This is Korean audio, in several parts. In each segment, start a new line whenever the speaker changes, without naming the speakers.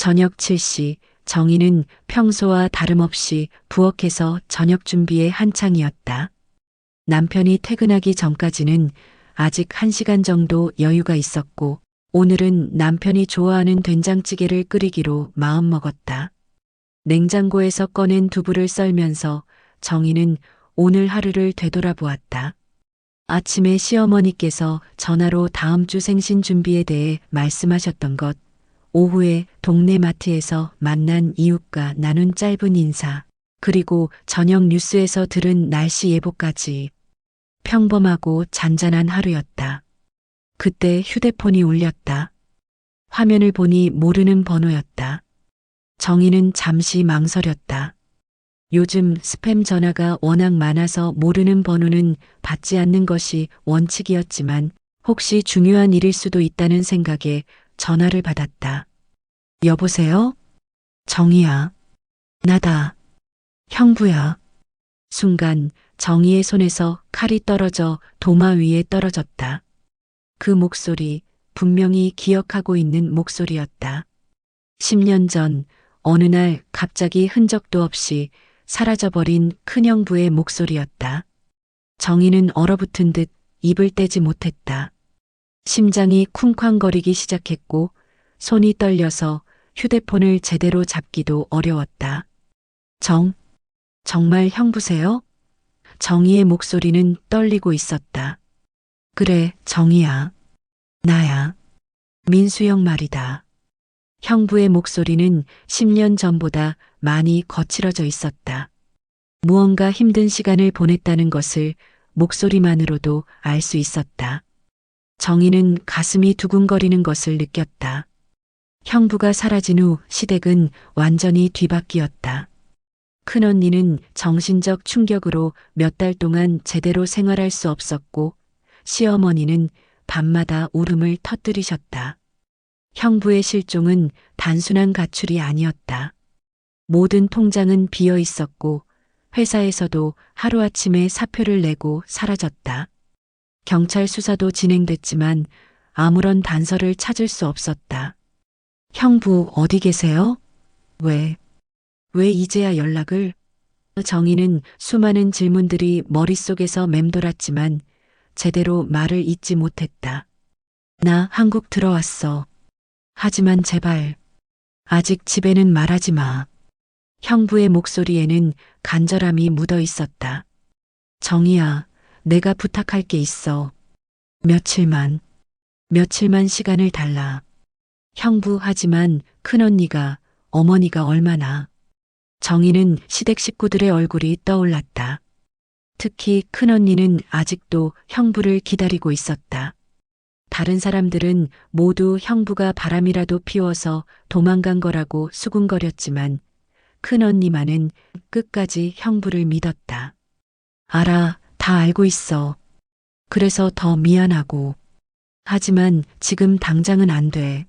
저녁 7시 정희는 평소와 다름없이 부엌에서 저녁 준비에 한창이었다. 남편이 퇴근하기 전까지는 아직 1시간 정도 여유가 있었고 오늘은 남편이 좋아하는 된장찌개를 끓이기로 마음먹었다. 냉장고에서 꺼낸 두부를 썰면서 정희는 오늘 하루를 되돌아보았다. 아침에 시어머니께서 전화로 다음 주 생신 준비에 대해 말씀하셨던 것, 오후에 동네 마트에서 만난 이웃과 나눈 짧은 인사, 그리고 저녁 뉴스에서 들은 날씨 예보까지 평범하고 잔잔한 하루였다. 그때 휴대폰이 울렸다. 화면을 보니 모르는 번호였다. 정희는 잠시 망설였다. 요즘 스팸 전화가 워낙 많아서 모르는 번호는 받지 않는 것이 원칙이었지만 혹시 중요한 일일 수도 있다는 생각에 전화를 받았다. 여보세요? 정희야. 나다. 형부야. 순간 정희의 손에서 칼이 떨어져 도마 위에 떨어졌다. 그 목소리 분명히 기억하고 있는 목소리였다. 10년 전 어느 날 갑자기 흔적도 없이 사라져버린 큰형부의 목소리였다. 정희는 얼어붙은 듯 입을 떼지 못했다. 심장이 쿵쾅거리기 시작했고 손이 떨려서 휴대폰을 제대로 잡기도 어려웠다. 정말 형부세요? 정희의 목소리는 떨리고 있었다. 그래, 정희야. 나야. 민수형 말이다. 형부의 목소리는 10년 전보다 많이 거칠어져 있었다. 무언가 힘든 시간을 보냈다는 것을 목소리만으로도 알 수 있었다. 정희는 가슴이 두근거리는 것을 느꼈다. 형부가 사라진 후 시댁은 완전히 뒤바뀌었다. 큰언니는 정신적 충격으로 몇 달 동안 제대로 생활할 수 없었고 시어머니는 밤마다 울음을 터뜨리셨다. 형부의 실종은 단순한 가출이 아니었다. 모든 통장은 비어 있었고 회사에서도 하루아침에 사표를 내고 사라졌다. 경찰 수사도 진행됐지만 아무런 단서를 찾을 수 없었다. 형부 어디 계세요? 왜 이제야 연락을? 정희는 수많은 질문들이 머릿속에서 맴돌았지만 제대로 말을 잇지 못했다. 나 한국 들어왔어. 하지만 제발 아직 집에는 말하지 마. 형부의 목소리에는 간절함이 묻어 있었다. 정희야, 내가 부탁할 게 있어. 며칠만 시간을 달라. 형부 하지만 큰언니가, 어머니가 얼마나. 정희는 시댁 식구들의 얼굴이 떠올랐다. 특히 큰언니는 아직도 형부를 기다리고 있었다. 다른 사람들은 모두 형부가 바람이라도 피워서 도망간 거라고 수군거렸지만 큰언니만은 끝까지 형부를 믿었다. 알아, 다 알고 있어. 그래서 더 미안하고. 하지만 지금 당장은 안 돼.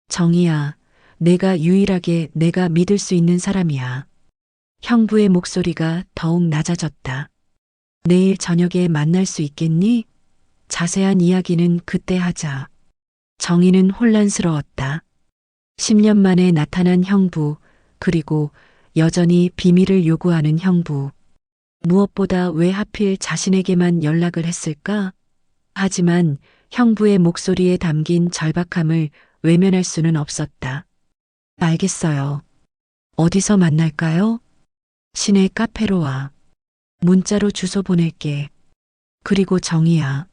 정희야, 내가 유일하게 내가 믿을 수 있는 사람이야. 형부의 목소리가 더욱 낮아졌다. 내일 저녁에 만날 수 있겠니? 자세한 이야기는 그때 하자. 정희는 혼란스러웠다. 10년 만에 나타난 형부, 그리고 여전히 비밀을 요구하는 형부. 무엇보다 왜 하필 자신에게만 연락을 했을까? 하지만 형부의 목소리에 담긴 절박함을 외면할 수는 없었다. 알겠어요. 어디서 만날까요? 시내 카페로 와. 문자로 주소 보낼게. 그리고 정희야.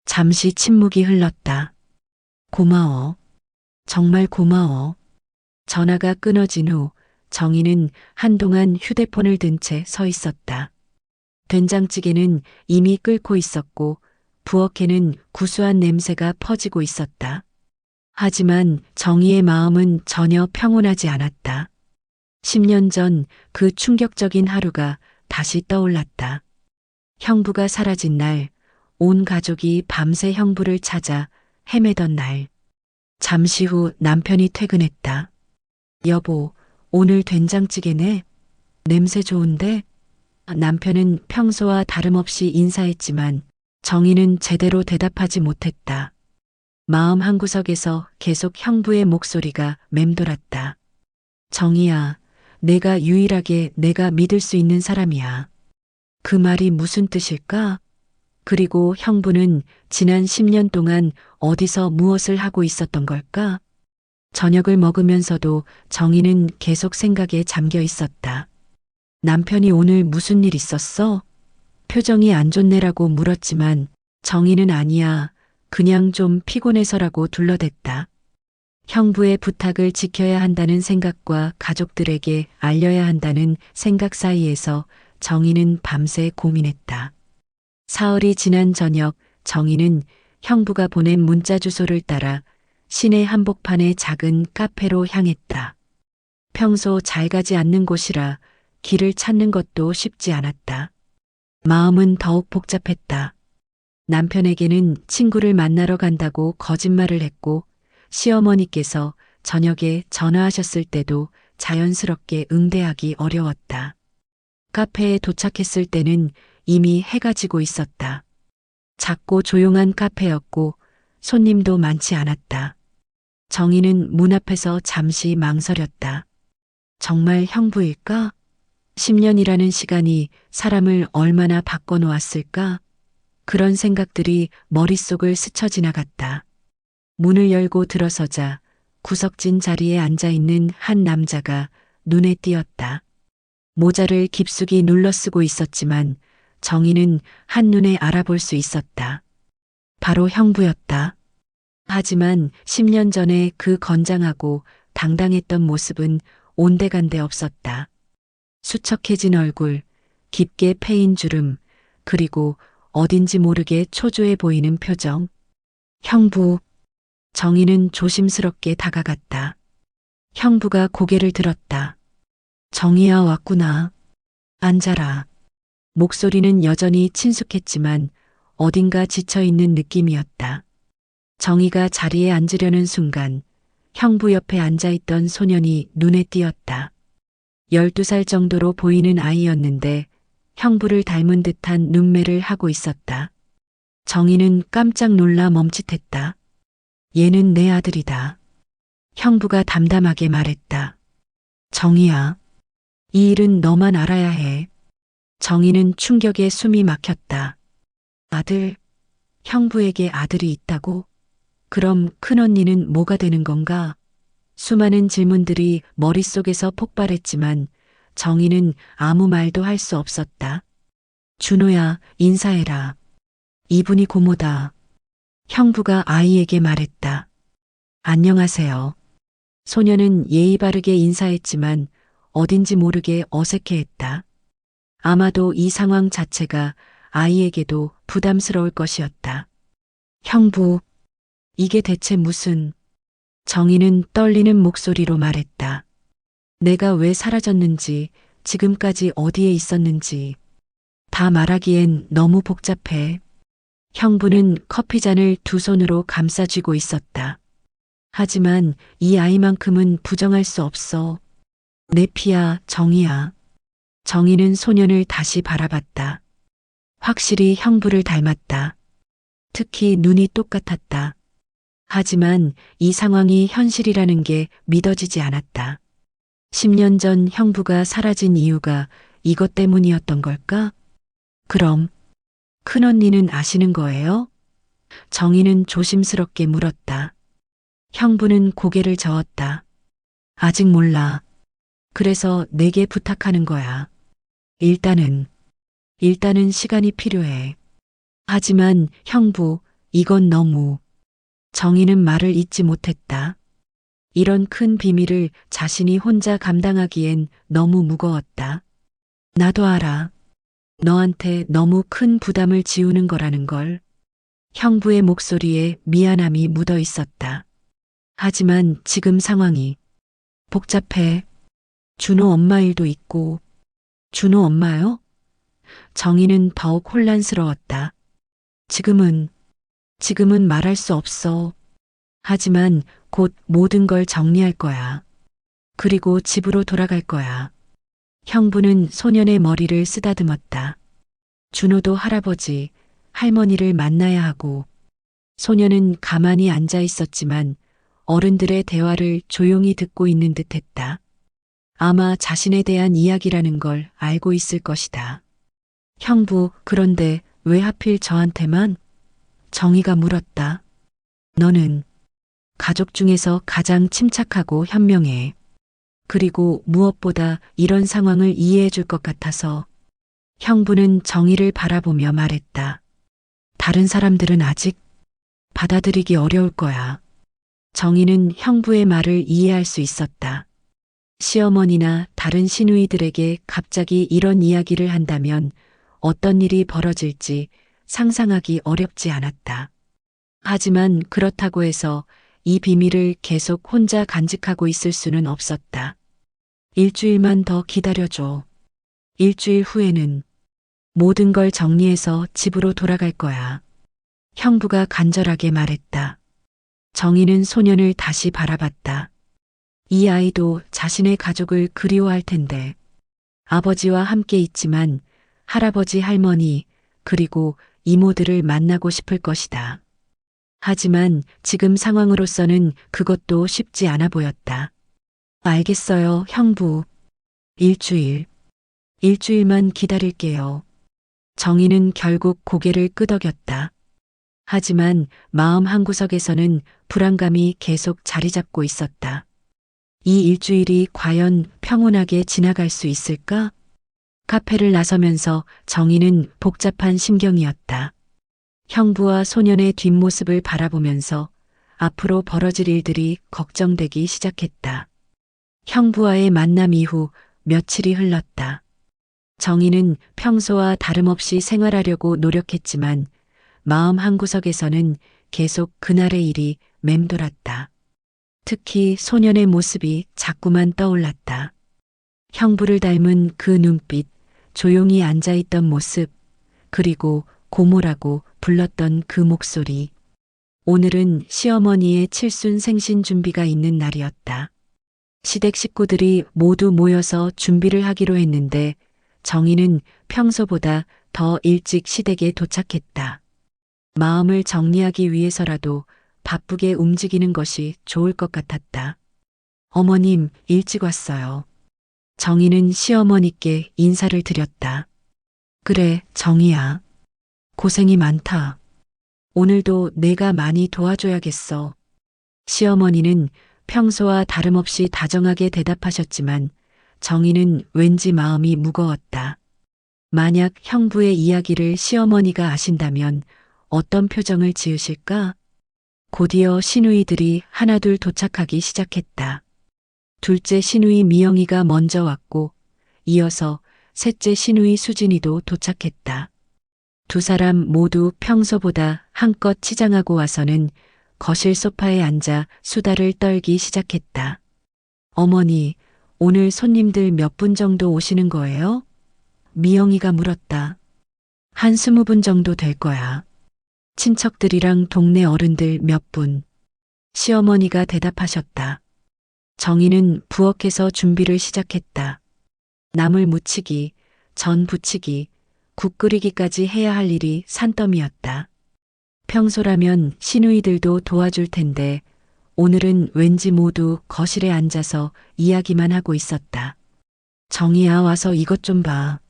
잠시 침묵이 흘렀다. 고마워. 정말 고마워. 전화가 끊어진 후 정희는 한동안 휴대폰을 든 채 서 있었다. 된장찌개는 이미 끓고 있었고 부엌에는 구수한 냄새가 퍼지고 있었다. 하지만 정희의 마음은 전혀 평온하지 않았다. 10년 전 그 충격적인 하루가 다시 떠올랐다. 형부가 사라진 날, 온 가족이 밤새 형부를 찾아 헤매던 날. 잠시 후 남편이 퇴근했다. 여보, 오늘 된장찌개네? 냄새 좋은데? 남편은 평소와 다름없이 인사했지만 정희는 제대로 대답하지 못했다. 마음 한구석에서 계속 형부의 목소리가 맴돌았다. 정희야, 내가 유일하게 내가 믿을 수 있는 사람이야. 그 말이 무슨 뜻일까? 그리고 형부는 지난 10년 동안 어디서 무엇을 하고 있었던 걸까? 저녁을 먹으면서도 정희는 계속 생각에 잠겨 있었다. 남편이 오늘 무슨 일 있었어? 표정이 안 좋네라고 물었지만 정희는 아니야. 그냥 좀 피곤해서라고 둘러댔다. 형부의 부탁을 지켜야 한다는 생각과 가족들에게 알려야 한다는 생각 사이에서 정희는 밤새 고민했다. 사흘이 지난 저녁 정희는 형부가 보낸 문자 주소를 따라 시내 한복판의 작은 카페로 향했다. 평소 잘 가지 않는 곳이라 길을 찾는 것도 쉽지 않았다. 마음은 더욱 복잡했다. 남편에게는 친구를 만나러 간다고 거짓말을 했고 시어머니께서 저녁에 전화하셨을 때도 자연스럽게 응대하기 어려웠다. 카페에 도착했을 때는 이미 해가 지고 있었다. 작고 조용한 카페였고 손님도 많지 않았다. 정희는 문 앞에서 잠시 망설였다. 정말 형부일까? 10년이라는 시간이 사람을 얼마나 바꿔놓았을까? 그런 생각들이 머릿속을 스쳐 지나갔다. 문을 열고 들어서자 구석진 자리에 앉아 있는 한 남자가 눈에 띄었다. 모자를 깊숙이 눌러 쓰고 있었지만 정희는 한눈에 알아볼 수 있었다. 바로 형부였다. 하지만 10년 전에 그 건장하고 당당했던 모습은 온데간데 없었다. 수척해진 얼굴, 깊게 패인 주름, 그리고 어딘지 모르게 초조해 보이는 표정. 형부. 정희는 조심스럽게 다가갔다. 형부가 고개를 들었다. 정희야 왔구나. 앉아라. 목소리는 여전히 친숙했지만 어딘가 지쳐있는 느낌이었다. 정희가 자리에 앉으려는 순간 형부 옆에 앉아있던 소년이 눈에 띄었다. 12살 정도로 보이는 아이였는데 형부를 닮은 듯한 눈매를 하고 있었다. 정희는 깜짝 놀라 멈칫했다. 얘는 내 아들이다. 형부가 담담하게 말했다. 정희야, 이 일은 너만 알아야 해. 정희는 충격에 숨이 막혔다. 아들, 형부에게 아들이 있다고? 그럼 큰언니는 뭐가 되는 건가? 수많은 질문들이 머릿속에서 폭발했지만 정희는 아무 말도 할 수 없었다. 준호야, 인사해라. 이분이 고모다. 형부가 아이에게 말했다. 안녕하세요. 소녀는 예의 바르게 인사했지만 어딘지 모르게 어색해했다. 아마도 이 상황 자체가 아이에게도 부담스러울 것이었다. 형부, 이게 대체 무슨... 정희는 떨리는 목소리로 말했다. 내가 왜 사라졌는지, 지금까지 어디에 있었는지 다 말하기엔 너무 복잡해. 형부는 커피잔을 두 손으로 감싸쥐고 있었다. 하지만 이 아이만큼은 부정할 수 없어. 내 피야, 정희야. 정희는 소년을 다시 바라봤다. 확실히 형부를 닮았다. 특히 눈이 똑같았다. 하지만 이 상황이 현실이라는 게 믿어지지 않았다. 10년 전 형부가 사라진 이유가 이것 때문이었던 걸까? 그럼 큰언니는 아시는 거예요? 정희는 조심스럽게 물었다. 형부는 고개를 저었다. 아직 몰라. 그래서 내게 부탁하는 거야. 일단은 시간이 필요해. 하지만 형부, 이건 너무... 정희는 말을 잇지 못했다. 이런 큰 비밀을 자신이 혼자 감당하기엔 너무 무거웠다. 나도 알아. 너한테 너무 큰 부담을 지우는 거라는 걸. 형부의 목소리에 미안함이 묻어 있었다. 하지만 지금 상황이 복잡해. 준호 엄마 일도 있고. 준호 엄마요? 정희는 더욱 혼란스러웠다. 지금은 말할 수 없어. 하지만 곧 모든 걸 정리할 거야. 그리고 집으로 돌아갈 거야. 형부는 소년의 머리를 쓰다듬었다. 준호도 할아버지, 할머니를 만나야 하고 소녀는 가만히 앉아 있었지만 어른들의 대화를 조용히 듣고 있는 듯 했다. 아마 자신에 대한 이야기라는 걸 알고 있을 것이다. 형부, 그런데 왜 하필 저한테만? 정희가 물었다. 너는 가족 중에서 가장 침착하고 현명해. 그리고 무엇보다 이런 상황을 이해해 줄 것 같아서. 형부는 정희를 바라보며 말했다. 다른 사람들은 아직 받아들이기 어려울 거야. 정희는 형부의 말을 이해할 수 있었다. 시어머니나 다른 시누이들에게 갑자기 이런 이야기를 한다면 어떤 일이 벌어질지 상상하기 어렵지 않았다. 하지만 그렇다고 해서 이 비밀을 계속 혼자 간직하고 있을 수는 없었다. 일주일만 더 기다려줘. 일주일 후에는 모든 걸 정리해서 집으로 돌아갈 거야. 형부가 간절하게 말했다. 정희는 소년을 다시 바라봤다. 이 아이도 자신의 가족을 그리워할 텐데. 아버지와 함께 있지만 할아버지, 할머니, 그리고 이모들을 만나고 싶을 것이다. 하지만 지금 상황으로서는 그것도 쉽지 않아 보였다. 알겠어요, 형부. 일주일만 기다릴게요. 정희는 결국 고개를 끄덕였다. 하지만 마음 한구석에서는 불안감이 계속 자리 잡고 있었다. 이 일주일이 과연 평온하게 지나갈 수 있을까? 카페를 나서면서 정희는 복잡한 심경이었다. 형부와 소년의 뒷모습을 바라보면서 앞으로 벌어질 일들이 걱정되기 시작했다. 형부와의 만남 이후 며칠이 흘렀다. 정희는 평소와 다름없이 생활하려고 노력했지만 마음 한구석에서는 계속 그날의 일이 맴돌았다. 특히 소년의 모습이 자꾸만 떠올랐다. 형부를 닮은 그 눈빛, 조용히 앉아있던 모습, 그리고 고모라고 불렀던 그 목소리. 오늘은 시어머니의 칠순 생신 준비가 있는 날이었다. 시댁 식구들이 모두 모여서 준비를 하기로 했는데 정희는 평소보다 더 일찍 시댁에 도착했다. 마음을 정리하기 위해서라도 바쁘게 움직이는 것이 좋을 것 같았다. 어머님, 일찍 왔어요. 정희는 시어머니께 인사를 드렸다. 그래, 정희야. 고생이 많다. 오늘도 내가 많이 도와줘야겠어. 시어머니는 평소와 다름없이 다정하게 대답하셨지만 정희는 왠지 마음이 무거웠다. 만약 형부의 이야기를 시어머니가 아신다면 어떤 표정을 지으실까? 곧이어 시누이들이 하나둘 도착하기 시작했다. 둘째 시누이 미영이가 먼저 왔고 이어서 셋째 시누이 수진이도 도착했다. 두 사람 모두 평소보다 한껏 치장하고 와서는 거실 소파에 앉아 수다를 떨기 시작했다. 어머니, 오늘 손님들 몇 분 정도 오시는 거예요? 미영이가 물었다. 한 20분 정도 될 거야. 친척들이랑 동네 어른들 몇 분. 시어머니가 대답하셨다. 정희는 부엌에서 준비를 시작했다. 나물 무치기, 전 부치기, 국 끓이기까지 해야 할 일이 산더미였다. 평소라면 시누이들도 도와줄 텐데 오늘은 왠지 모두 거실에 앉아서 이야기만 하고 있었다. 정희야, 와서 이것 좀 봐.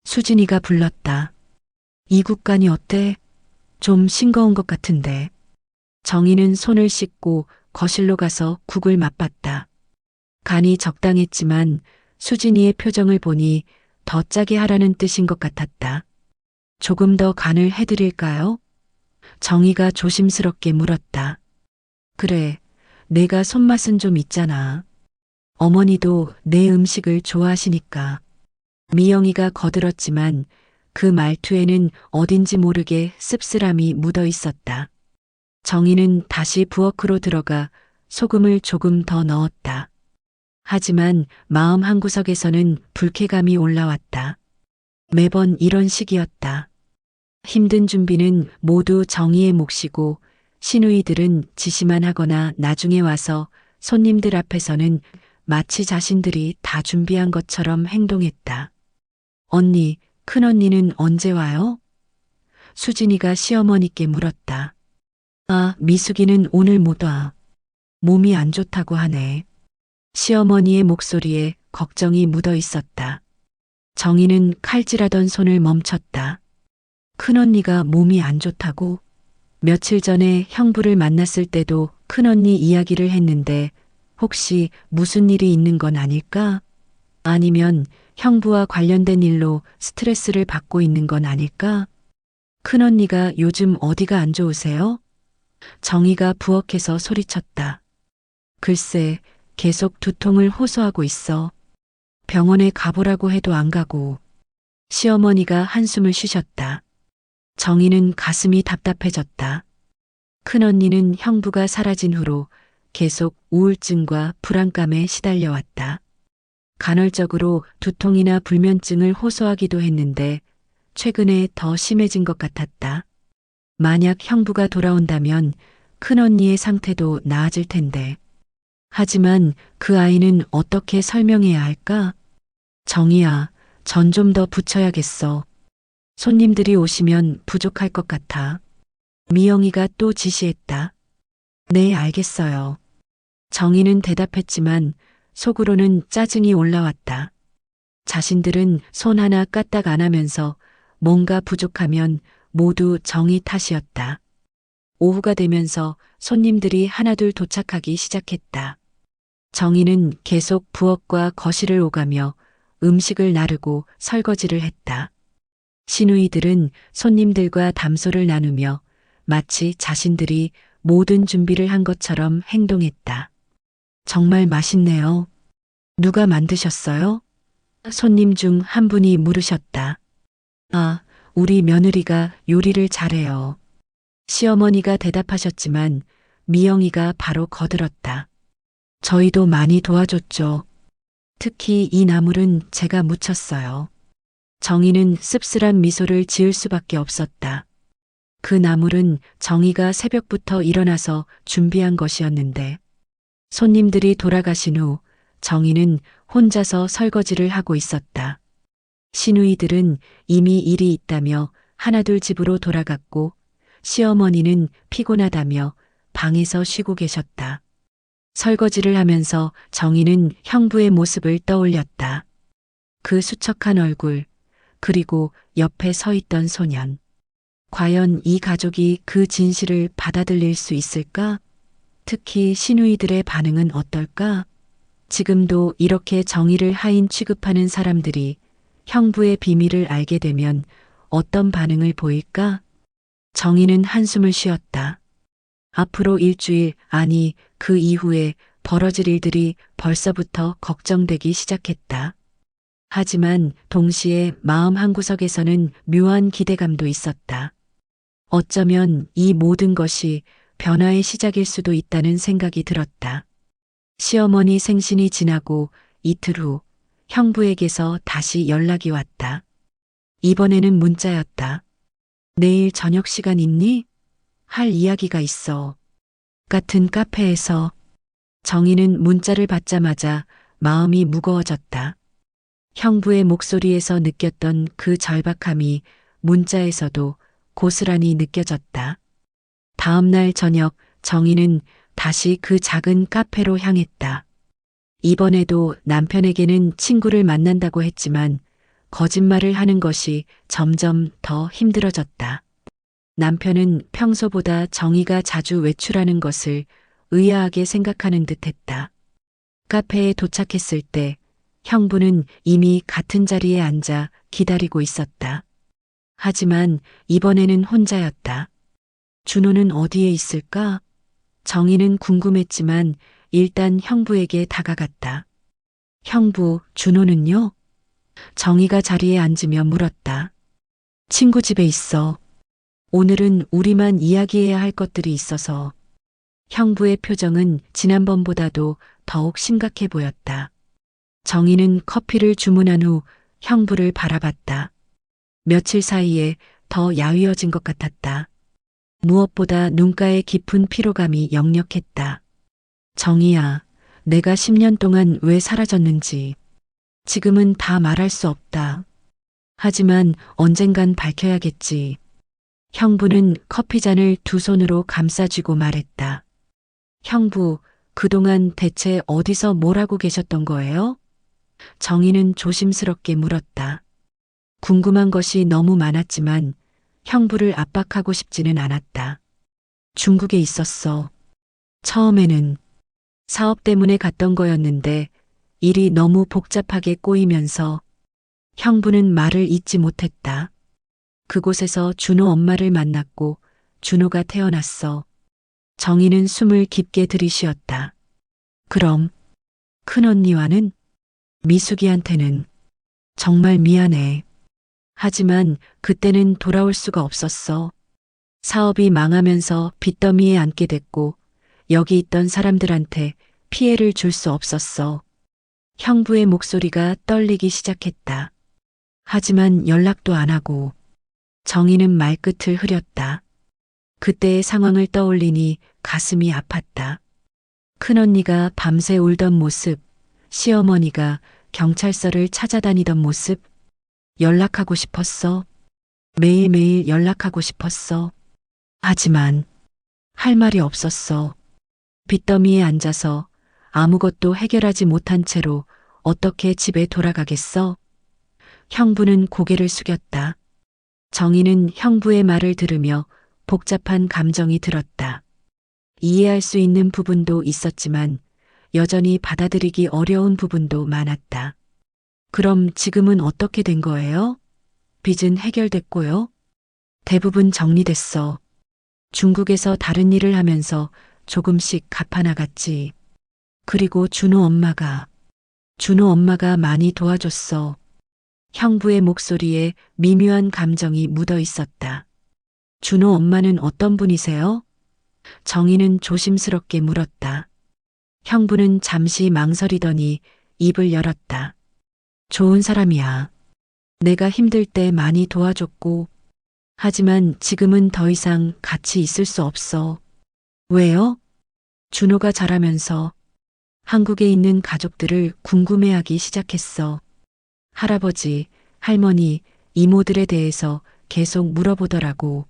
수진이가 불렀다. 이 국간이 어때? 좀 싱거운 것 같은데. 정희는 손을 씻고 거실로 가서 국을 맛봤다. 간이 적당했지만 수진이의 표정을 보니 더 짜게 하라는 뜻인 것 같았다. 조금 더 간을 해드릴까요? 정희가 조심스럽게 물었다. 그래, 내가 손맛은 좀 있잖아. 어머니도 내 음식을 좋아하시니까. 미영이가 거들었지만 그 말투에는 어딘지 모르게 씁쓸함이 묻어 있었다. 정희는 다시 부엌으로 들어가 소금을 조금 더 넣었다. 하지만 마음 한구석에서는 불쾌감이 올라왔다. 매번 이런 식이었다. 힘든 준비는 모두 정희의 몫이고 시누이들은 지시만 하거나 나중에 와서 손님들 앞에서는 마치 자신들이 다 준비한 것처럼 행동했다. 언니, 큰언니는 언제 와요? 수진이가 시어머니께 물었다. 아, 미숙이는 오늘 못 와. 몸이 안 좋다고 하네. 시어머니의 목소리에 걱정이 묻어 있었다. 정희는 칼질하던 손을 멈췄다. 큰언니가 몸이 안 좋다고? 며칠 전에 형부를 만났을 때도 큰언니 이야기를 했는데 혹시 무슨 일이 있는 건 아닐까? 아니면 형부와 관련된 일로 스트레스를 받고 있는 건 아닐까? 큰언니가 요즘 어디가 안 좋으세요? 정희가 부엌에서 소리쳤다. 글쎄, 계속 두통을 호소하고 있어. 병원에 가보라고 해도 안 가고. 시어머니가 한숨을 쉬셨다. 정희는 가슴이 답답해졌다. 큰언니는 형부가 사라진 후로 계속 우울증과 불안감에 시달려왔다. 간헐적으로 두통이나 불면증을 호소하기도 했는데 최근에 더 심해진 것 같았다. 만약 형부가 돌아온다면 큰언니의 상태도 나아질 텐데. 하지만 그 아이는 어떻게 설명해야 할까? 정희야, 전 좀 더 붙여야겠어. 손님들이 오시면 부족할 것 같아. 미영이가 또 지시했다. 네, 알겠어요. 정희는 대답했지만 속으로는 짜증이 올라왔다. 자신들은 손 하나 까딱 안 하면서 뭔가 부족하면 모두 정희 탓이었다. 오후가 되면서 손님들이 하나둘 도착하기 시작했다. 정희는 계속 부엌과 거실을 오가며 음식을 나르고 설거지를 했다. 시누이들은 손님들과 담소를 나누며 마치 자신들이 모든 준비를 한 것처럼 행동했다. 정말 맛있네요. 누가 만드셨어요? 손님 중 한 분이 물으셨다. 아, 우리 며느리가 요리를 잘해요. 시어머니가 대답하셨지만 미영이가 바로 거들었다. 저희도 많이 도와줬죠. 특히 이 나물은 제가 무쳤어요. 정희는 씁쓸한 미소를 지을 수밖에 없었다. 그 나물은 정희가 새벽부터 일어나서 준비한 것이었는데 손님들이 돌아가신 후 정희는 혼자서 설거지를 하고 있었다. 시누이들은 이미 일이 있다며 하나둘 집으로 돌아갔고 시어머니는 피곤하다며 방에서 쉬고 계셨다. 설거지를 하면서 정희는 형부의 모습을 떠올렸다. 그 수척한 얼굴, 그리고 옆에 서 있던 소년. 과연 이 가족이 그 진실을 받아들일 수 있을까? 특히 시누이들의 반응은 어떨까? 지금도 이렇게 정의를 하인 취급하는 사람들이 형부의 비밀을 알게 되면 어떤 반응을 보일까? 정희는 한숨을 쉬었다. 앞으로 일주일, 아니 그 이후에 벌어질 일들이 벌써부터 걱정되기 시작했다. 하지만 동시에 마음 한구석에서는 묘한 기대감도 있었다. 어쩌면 이 모든 것이 변화의 시작일 수도 있다는 생각이 들었다. 시어머니 생신이 지나고 이틀 후 형부에게서 다시 연락이 왔다. 이번에는 문자였다. 내일 저녁 시간 있니? 할 이야기가 있어. 같은 카페에서. 정희는 문자를 받자마자 마음이 무거워졌다. 형부의 목소리에서 느꼈던 그 절박함이 문자에서도 고스란히 느껴졌다. 다음 날 저녁 정희는 다시 그 작은 카페로 향했다. 이번에도 남편에게는 친구를 만난다고 했지만 거짓말을 하는 것이 점점 더 힘들어졌다. 남편은 평소보다 정희가 자주 외출하는 것을 의아하게 생각하는 듯 했다. 카페에 도착했을 때 형부는 이미 같은 자리에 앉아 기다리고 있었다. 하지만 이번에는 혼자였다. 준호는 어디에 있을까? 정희는 궁금했지만 일단 형부에게 다가갔다. 형부, 준호는요? 정희가 자리에 앉으며 물었다. 친구 집에 있어. 오늘은 우리만 이야기해야 할 것들이 있어서. 형부의 표정은 지난번보다도 더욱 심각해 보였다. 정희는 커피를 주문한 후 형부를 바라봤다. 며칠 사이에 더 야위어진 것 같았다. 무엇보다 눈가에 깊은 피로감이 역력했다. 정희야, 내가 10년 동안 왜 사라졌는지 지금은 다 말할 수 없다. 하지만 언젠간 밝혀야겠지. 형부는 커피잔을 두 손으로 감싸쥐고 말했다. 형부, 그동안 대체 어디서 뭘 하고 계셨던 거예요? 정희는 조심스럽게 물었다. 궁금한 것이 너무 많았지만 형부를 압박하고 싶지는 않았다. 중국에 있었어. 처음에는 사업 때문에 갔던 거였는데 일이 너무 복잡하게 꼬이면서 형부는 말을 잇지 못했다. 그곳에서 준호 엄마를 만났고 준호가 태어났어. 정희는 숨을 깊게 들이쉬었다. 그럼 큰언니와는? 미숙이한테는 정말 미안해. 하지만 그때는 돌아올 수가 없었어. 사업이 망하면서 빚더미에 앉게 됐고 여기 있던 사람들한테 피해를 줄 수 없었어. 형부의 목소리가 떨리기 시작했다. 하지만 연락도 안 하고. 정희는 말끝을 흐렸다. 그때의 상황을 떠올리니 가슴이 아팠다. 큰언니가 밤새 울던 모습, 시어머니가 경찰서를 찾아다니던 모습, 연락하고 싶었어. 매일매일 연락하고 싶었어. 하지만 할 말이 없었어. 빚더미에 앉아서 아무것도 해결하지 못한 채로 어떻게 집에 돌아가겠어? 형부는 고개를 숙였다. 정희는 형부의 말을 들으며 복잡한 감정이 들었다. 이해할 수 있는 부분도 있었지만 여전히 받아들이기 어려운 부분도 많았다. 그럼 지금은 어떻게 된 거예요? 빚은 해결됐고요. 대부분 정리됐어. 중국에서 다른 일을 하면서 조금씩 갚아나갔지. 그리고 준호 엄마가 많이 도와줬어. 형부의 목소리에 미묘한 감정이 묻어 있었다. 준호 엄마는 어떤 분이세요? 정희는 조심스럽게 물었다. 형부는 잠시 망설이더니 입을 열었다. 좋은 사람이야. 내가 힘들 때 많이 도와줬고, 하지만 지금은 더 이상 같이 있을 수 없어. 왜요? 준호가 자라면서 한국에 있는 가족들을 궁금해하기 시작했어. 할아버지, 할머니, 이모들에 대해서 계속 물어보더라고.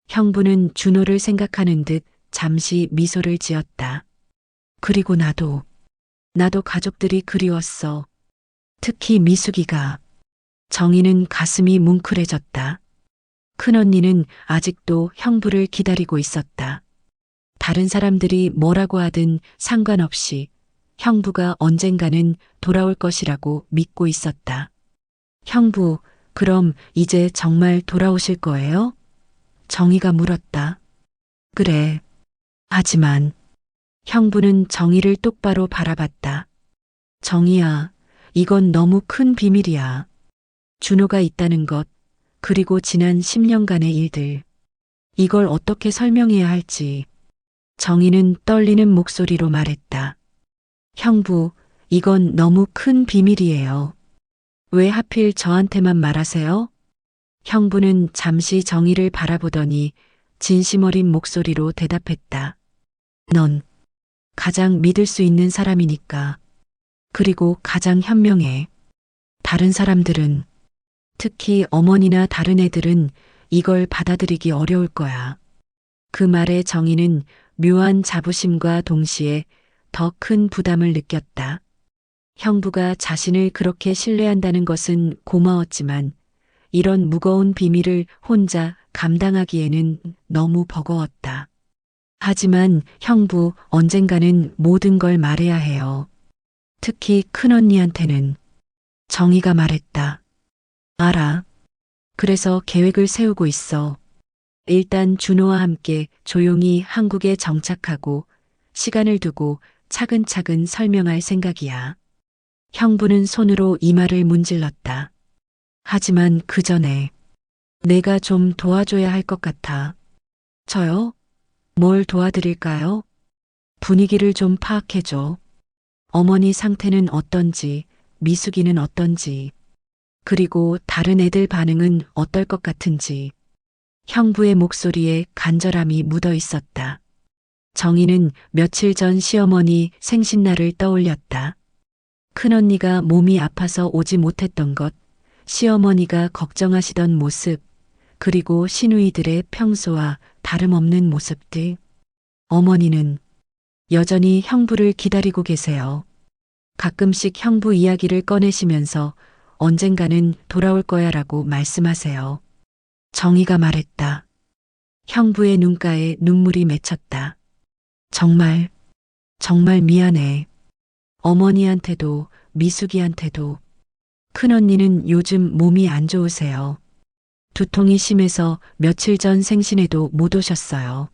형부는 준호를 생각하는 듯 잠시 미소를 지었다. 그리고 나도 가족들이 그리웠어. 특히 미숙이가. 정희는 가슴이 뭉클해졌다. 큰언니는 아직도 형부를 기다리고 있었다. 다른 사람들이 뭐라고 하든 상관없이 형부가 언젠가는 돌아올 것이라고 믿고 있었다. 형부, 그럼 이제 정말 돌아오실 거예요? 정희가 물었다. 그래. 하지만 형부는 정희를 똑바로 바라봤다. 정희야, 이건 너무 큰 비밀이야. 준호가 있다는 것, 그리고 지난 10년간의 일들. 이걸 어떻게 설명해야 할지. 정희는 떨리는 목소리로 말했다. 형부, 이건 너무 큰 비밀이에요. 왜 하필 저한테만 말하세요? 형부는 잠시 정희를 바라보더니 진심 어린 목소리로 대답했다. 넌 가장 믿을 수 있는 사람이니까. 그리고 가장 현명해. 다른 사람들은, 특히 어머니나 다른 애들은 이걸 받아들이기 어려울 거야. 그 말에 정희는 묘한 자부심과 동시에 더 큰 부담을 느꼈다. 형부가 자신을 그렇게 신뢰한다는 것은 고마웠지만 이런 무거운 비밀을 혼자 감당하기에는 너무 버거웠다. 하지만 형부, 언젠가는 모든 걸 말해야 해요. 특히 큰언니한테는. 정희가 말했다. 알아. 그래서 계획을 세우고 있어. 일단 준호와 함께 조용히 한국에 정착하고 시간을 두고 차근차근 설명할 생각이야. 형부는 손으로 이마를 문질렀다. 하지만 그 전에 내가 좀 도와줘야 할 것 같아. 저요? 뭘 도와드릴까요? 분위기를 좀 파악해줘. 어머니 상태는 어떤지, 미숙이는 어떤지, 그리고 다른 애들 반응은 어떨 것 같은지. 형부의 목소리에 간절함이 묻어 있었다. 정희는 며칠 전 시어머니 생신날을 떠올렸다. 큰언니가 몸이 아파서 오지 못했던 것, 시어머니가 걱정하시던 모습, 그리고 시누이들의 평소와 다름없는 모습들. 어머니는 여전히 형부를 기다리고 계세요. 가끔씩 형부 이야기를 꺼내시면서 언젠가는 돌아올 거야 라고 말씀하세요. 정희가 말했다. 형부의 눈가에 눈물이 맺혔다. 정말 미안해. 어머니한테도 미숙이한테도. 큰언니는 요즘 몸이 안 좋으세요. 두통이 심해서 며칠 전 생신에도 못 오셨어요.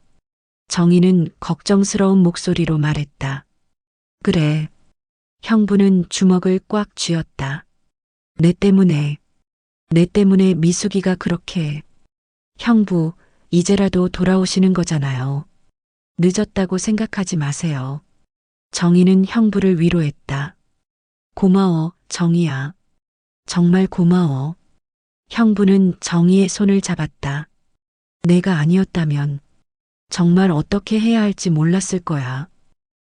정희는 걱정스러운 목소리로 말했다. 그래. 형부는 주먹을 꽉 쥐었다. 내 때문에 미숙이가 그렇게. 형부, 이제라도 돌아오시는 거잖아요. 늦었다고 생각하지 마세요. 정희는 형부를 위로했다. 고마워, 정희야. 정말 고마워. 형부는 정희의 손을 잡았다. 내가 아니었다면 정말 어떻게 해야 할지 몰랐을 거야.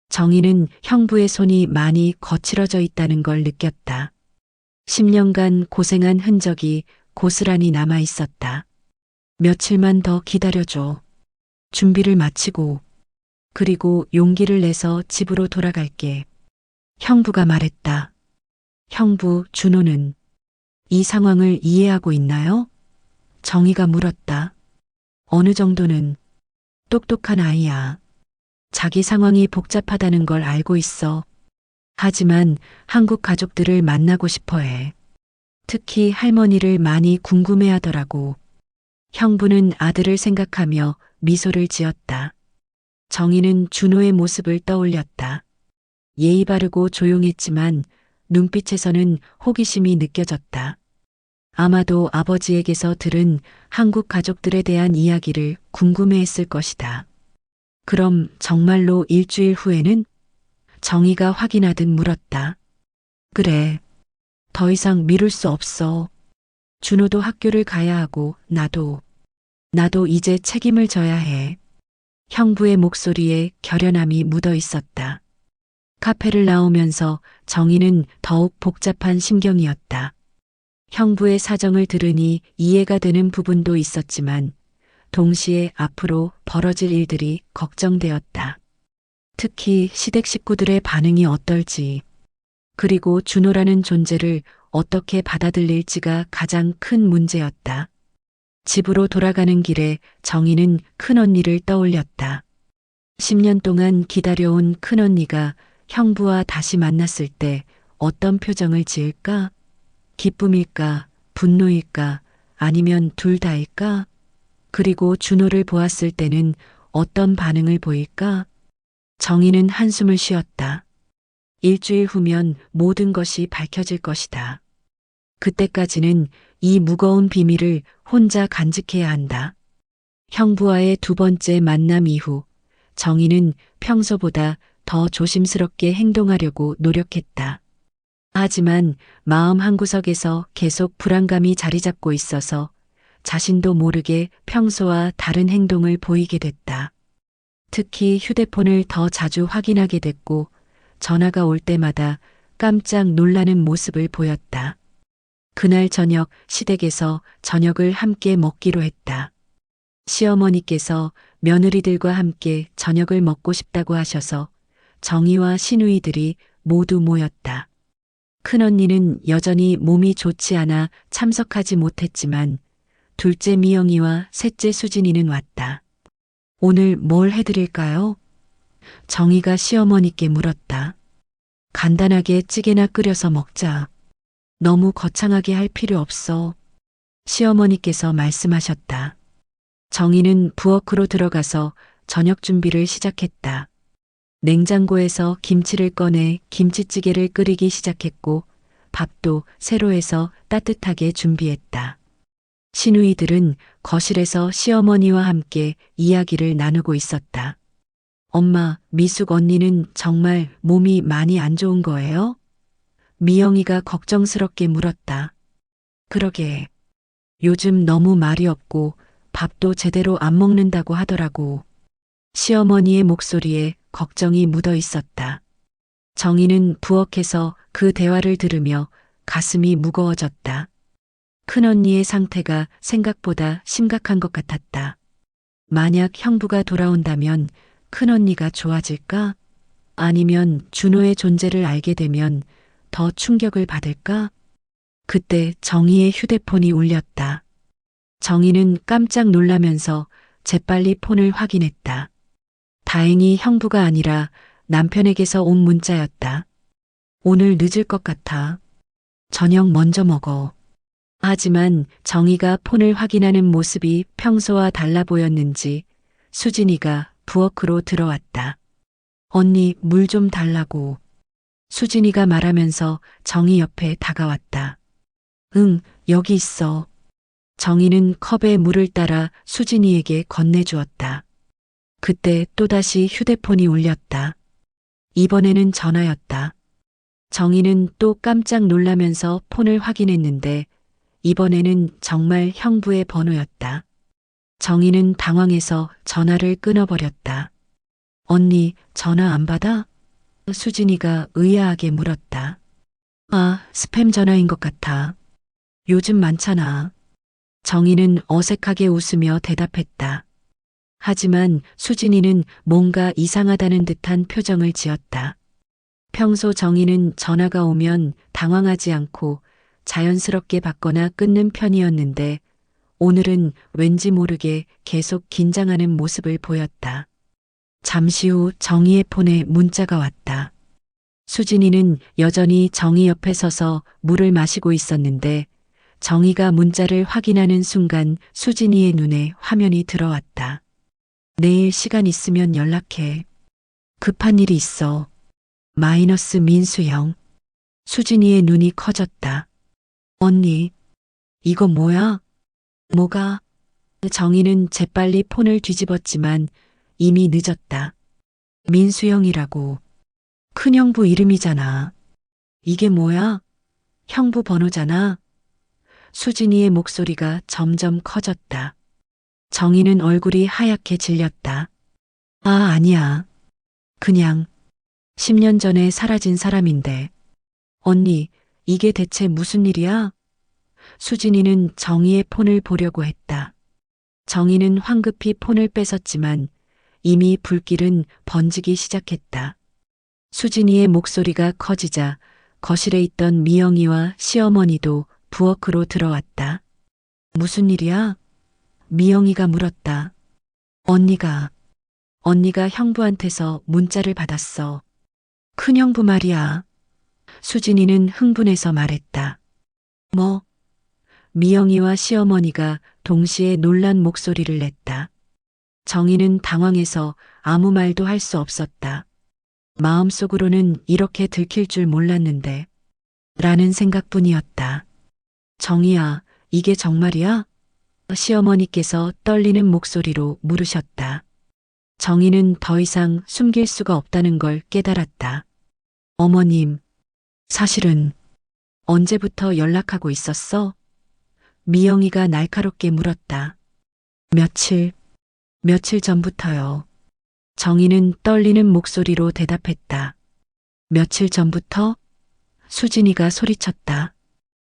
정희는 형부의 손이 많이 거칠어져 있다는 걸 느꼈다. 10년간 고생한 흔적이 고스란히 남아 있었다. 며칠만 더 기다려줘. 준비를 마치고, 그리고 용기를 내서 집으로 돌아갈게. 형부가 말했다. 형부, 준호는 이 상황을 이해하고 있나요? 정희가 물었다. 어느 정도는. 똑똑한 아이야. 자기 상황이 복잡하다는 걸 알고 있어. 하지만 한국 가족들을 만나고 싶어 해. 특히 할머니를 많이 궁금해 하더라고. 형부는 아들을 생각하며 미소를 지었다. 정희는 준호의 모습을 떠올렸다. 예의 바르고 조용했지만 눈빛에서는 호기심이 느껴졌다. 아마도 아버지에게서 들은 한국 가족들에 대한 이야기를 궁금해했을 것이다. 그럼 정말로 일주일 후에는? 정희가 확인하듯 물었다. 그래. 더 이상 미룰 수 없어. 준호도 학교를 가야 하고 나도 이제 책임을 져야 해. 형부의 목소리에 결연함이 묻어 있었다. 카페를 나오면서 정희는 더욱 복잡한 심경이었다. 형부의 사정을 들으니 이해가 되는 부분도 있었지만 동시에 앞으로 벌어질 일들이 걱정되었다. 특히 시댁 식구들의 반응이 어떨지, 그리고 준호라는 존재를 어떻게 받아들일지가 가장 큰 문제였다. 집으로 돌아가는 길에 정희는 큰언니를 떠올렸다. 10년 동안 기다려온 큰언니가 형부와 다시 만났을 때 어떤 표정을 지을까? 기쁨일까? 분노일까? 아니면 둘 다일까? 그리고 준호를 보았을 때는 어떤 반응을 보일까? 정희는 한숨을 쉬었다. 일주일 후면 모든 것이 밝혀질 것이다. 그때까지는 이 무거운 비밀을 혼자 간직해야 한다. 형부와의 두 번째 만남 이후 정희는 평소보다 더 조심스럽게 행동하려고 노력했다. 하지만 마음 한구석에서 계속 불안감이 자리 잡고 있어서 자신도 모르게 평소와 다른 행동을 보이게 됐다. 특히 휴대폰을 더 자주 확인하게 됐고 전화가 올 때마다 깜짝 놀라는 모습을 보였다. 그날 저녁 시댁에서 저녁을 함께 먹기로 했다. 시어머니께서 며느리들과 함께 저녁을 먹고 싶다고 하셔서 정희와 시누이들이 모두 모였다. 큰언니는 여전히 몸이 좋지 않아 참석하지 못했지만 둘째 미영이와 셋째 수진이는 왔다. 오늘 뭘 해드릴까요? 정희가 시어머니께 물었다. 간단하게 찌개나 끓여서 먹자. 너무 거창하게 할 필요 없어. 시어머니께서 말씀하셨다. 정희는 부엌으로 들어가서 저녁 준비를 시작했다. 냉장고에서 김치를 꺼내 김치찌개를 끓이기 시작했고 밥도 새로 해서 따뜻하게 준비했다. 시누이들은 거실에서 시어머니와 함께 이야기를 나누고 있었다. 엄마, 미숙 언니는 정말 몸이 많이 안 좋은 거예요? 미영이가 걱정스럽게 물었다. 그러게. 요즘 너무 말이 없고 밥도 제대로 안 먹는다고 하더라고. 시어머니의 목소리에 걱정이 묻어 있었다. 정희는 부엌에서 그 대화를 들으며 가슴이 무거워졌다. 큰언니의 상태가 생각보다 심각한 것 같았다. 만약 형부가 돌아온다면 큰언니가 좋아질까? 아니면 준호의 존재를 알게 되면 더 충격을 받을까? 그때 정희의 휴대폰이 울렸다. 정희는 깜짝 놀라면서 재빨리 폰을 확인했다. 다행히 형부가 아니라 남편에게서 온 문자였다. 오늘 늦을 것 같아. 저녁 먼저 먹어. 하지만 정희가 폰을 확인하는 모습이 평소와 달라 보였는지 수진이가 부엌으로 들어왔다. 언니, 물 좀 달라고. 수진이가 말하면서 정희 옆에 다가왔다. 응, 여기 있어. 정희는 컵에 물을 따라 수진이에게 건네주었다. 그때 또다시 휴대폰이 울렸다. 이번에는 전화였다. 정희는 또 깜짝 놀라면서 폰을 확인했는데 이번에는 정말 형부의 번호였다. 정희는 당황해서 전화를 끊어버렸다. 언니, 전화 안 받아? 수진이가 의아하게 물었다. 아, 스팸 전화인 것 같아. 요즘 많잖아. 정희는 어색하게 웃으며 대답했다. 하지만 수진이는 뭔가 이상하다는 듯한 표정을 지었다. 평소 정희는 전화가 오면 당황하지 않고 자연스럽게 받거나 끊는 편이었는데 오늘은 왠지 모르게 계속 긴장하는 모습을 보였다. 잠시 후 정희의 폰에 문자가 왔다. 수진이는 여전히 정희 옆에 서서 물을 마시고 있었는데 정희가 문자를 확인하는 순간 수진이의 눈에 화면이 들어왔다. 내일 시간 있으면 연락해. 급한 일이 있어. 마이너스 민수형. 수진이의 눈이 커졌다. 언니, 이거 뭐야? 뭐가? 정희는 재빨리 폰을 뒤집었지만 이미 늦었다. 민수형이라고. 큰형부 이름이잖아. 이게 뭐야? 형부 번호잖아. 수진이의 목소리가 점점 커졌다. 정희는 얼굴이 하얗게 질렸다. 아, 아니야. 그냥 10년 전에 사라진 사람인데. 언니, 이게 대체 무슨 일이야? 수진이는 정희의 폰을 보려고 했다. 정희는 황급히 폰을 뺏었지만 이미 불길은 번지기 시작했다. 수진이의 목소리가 커지자 거실에 있던 미영이와 시어머니도 부엌으로 들어왔다. 무슨 일이야? 미영이가 물었다. 언니가 형부한테서 문자를 받았어. 큰형부 말이야. 수진이는 흥분해서 말했다. 뭐? 미영이와 시어머니가 동시에 놀란 목소리를 냈다. 정희는 당황해서 아무 말도 할 수 없었다. 마음속으로는 이렇게 들킬 줄 몰랐는데 라는 생각뿐이었다. 정희야, 이게 정말이야? 시어머니께서 떨리는 목소리로 물으셨다. 정희는 더 이상 숨길 수가 없다는 걸 깨달았다. 어머님, 사실은 언제부터 연락하고 있었어? 미영이가 날카롭게 물었다. 며칠 전부터요. 정희는 떨리는 목소리로 대답했다. 며칠 전부터? 수진이가 소리쳤다.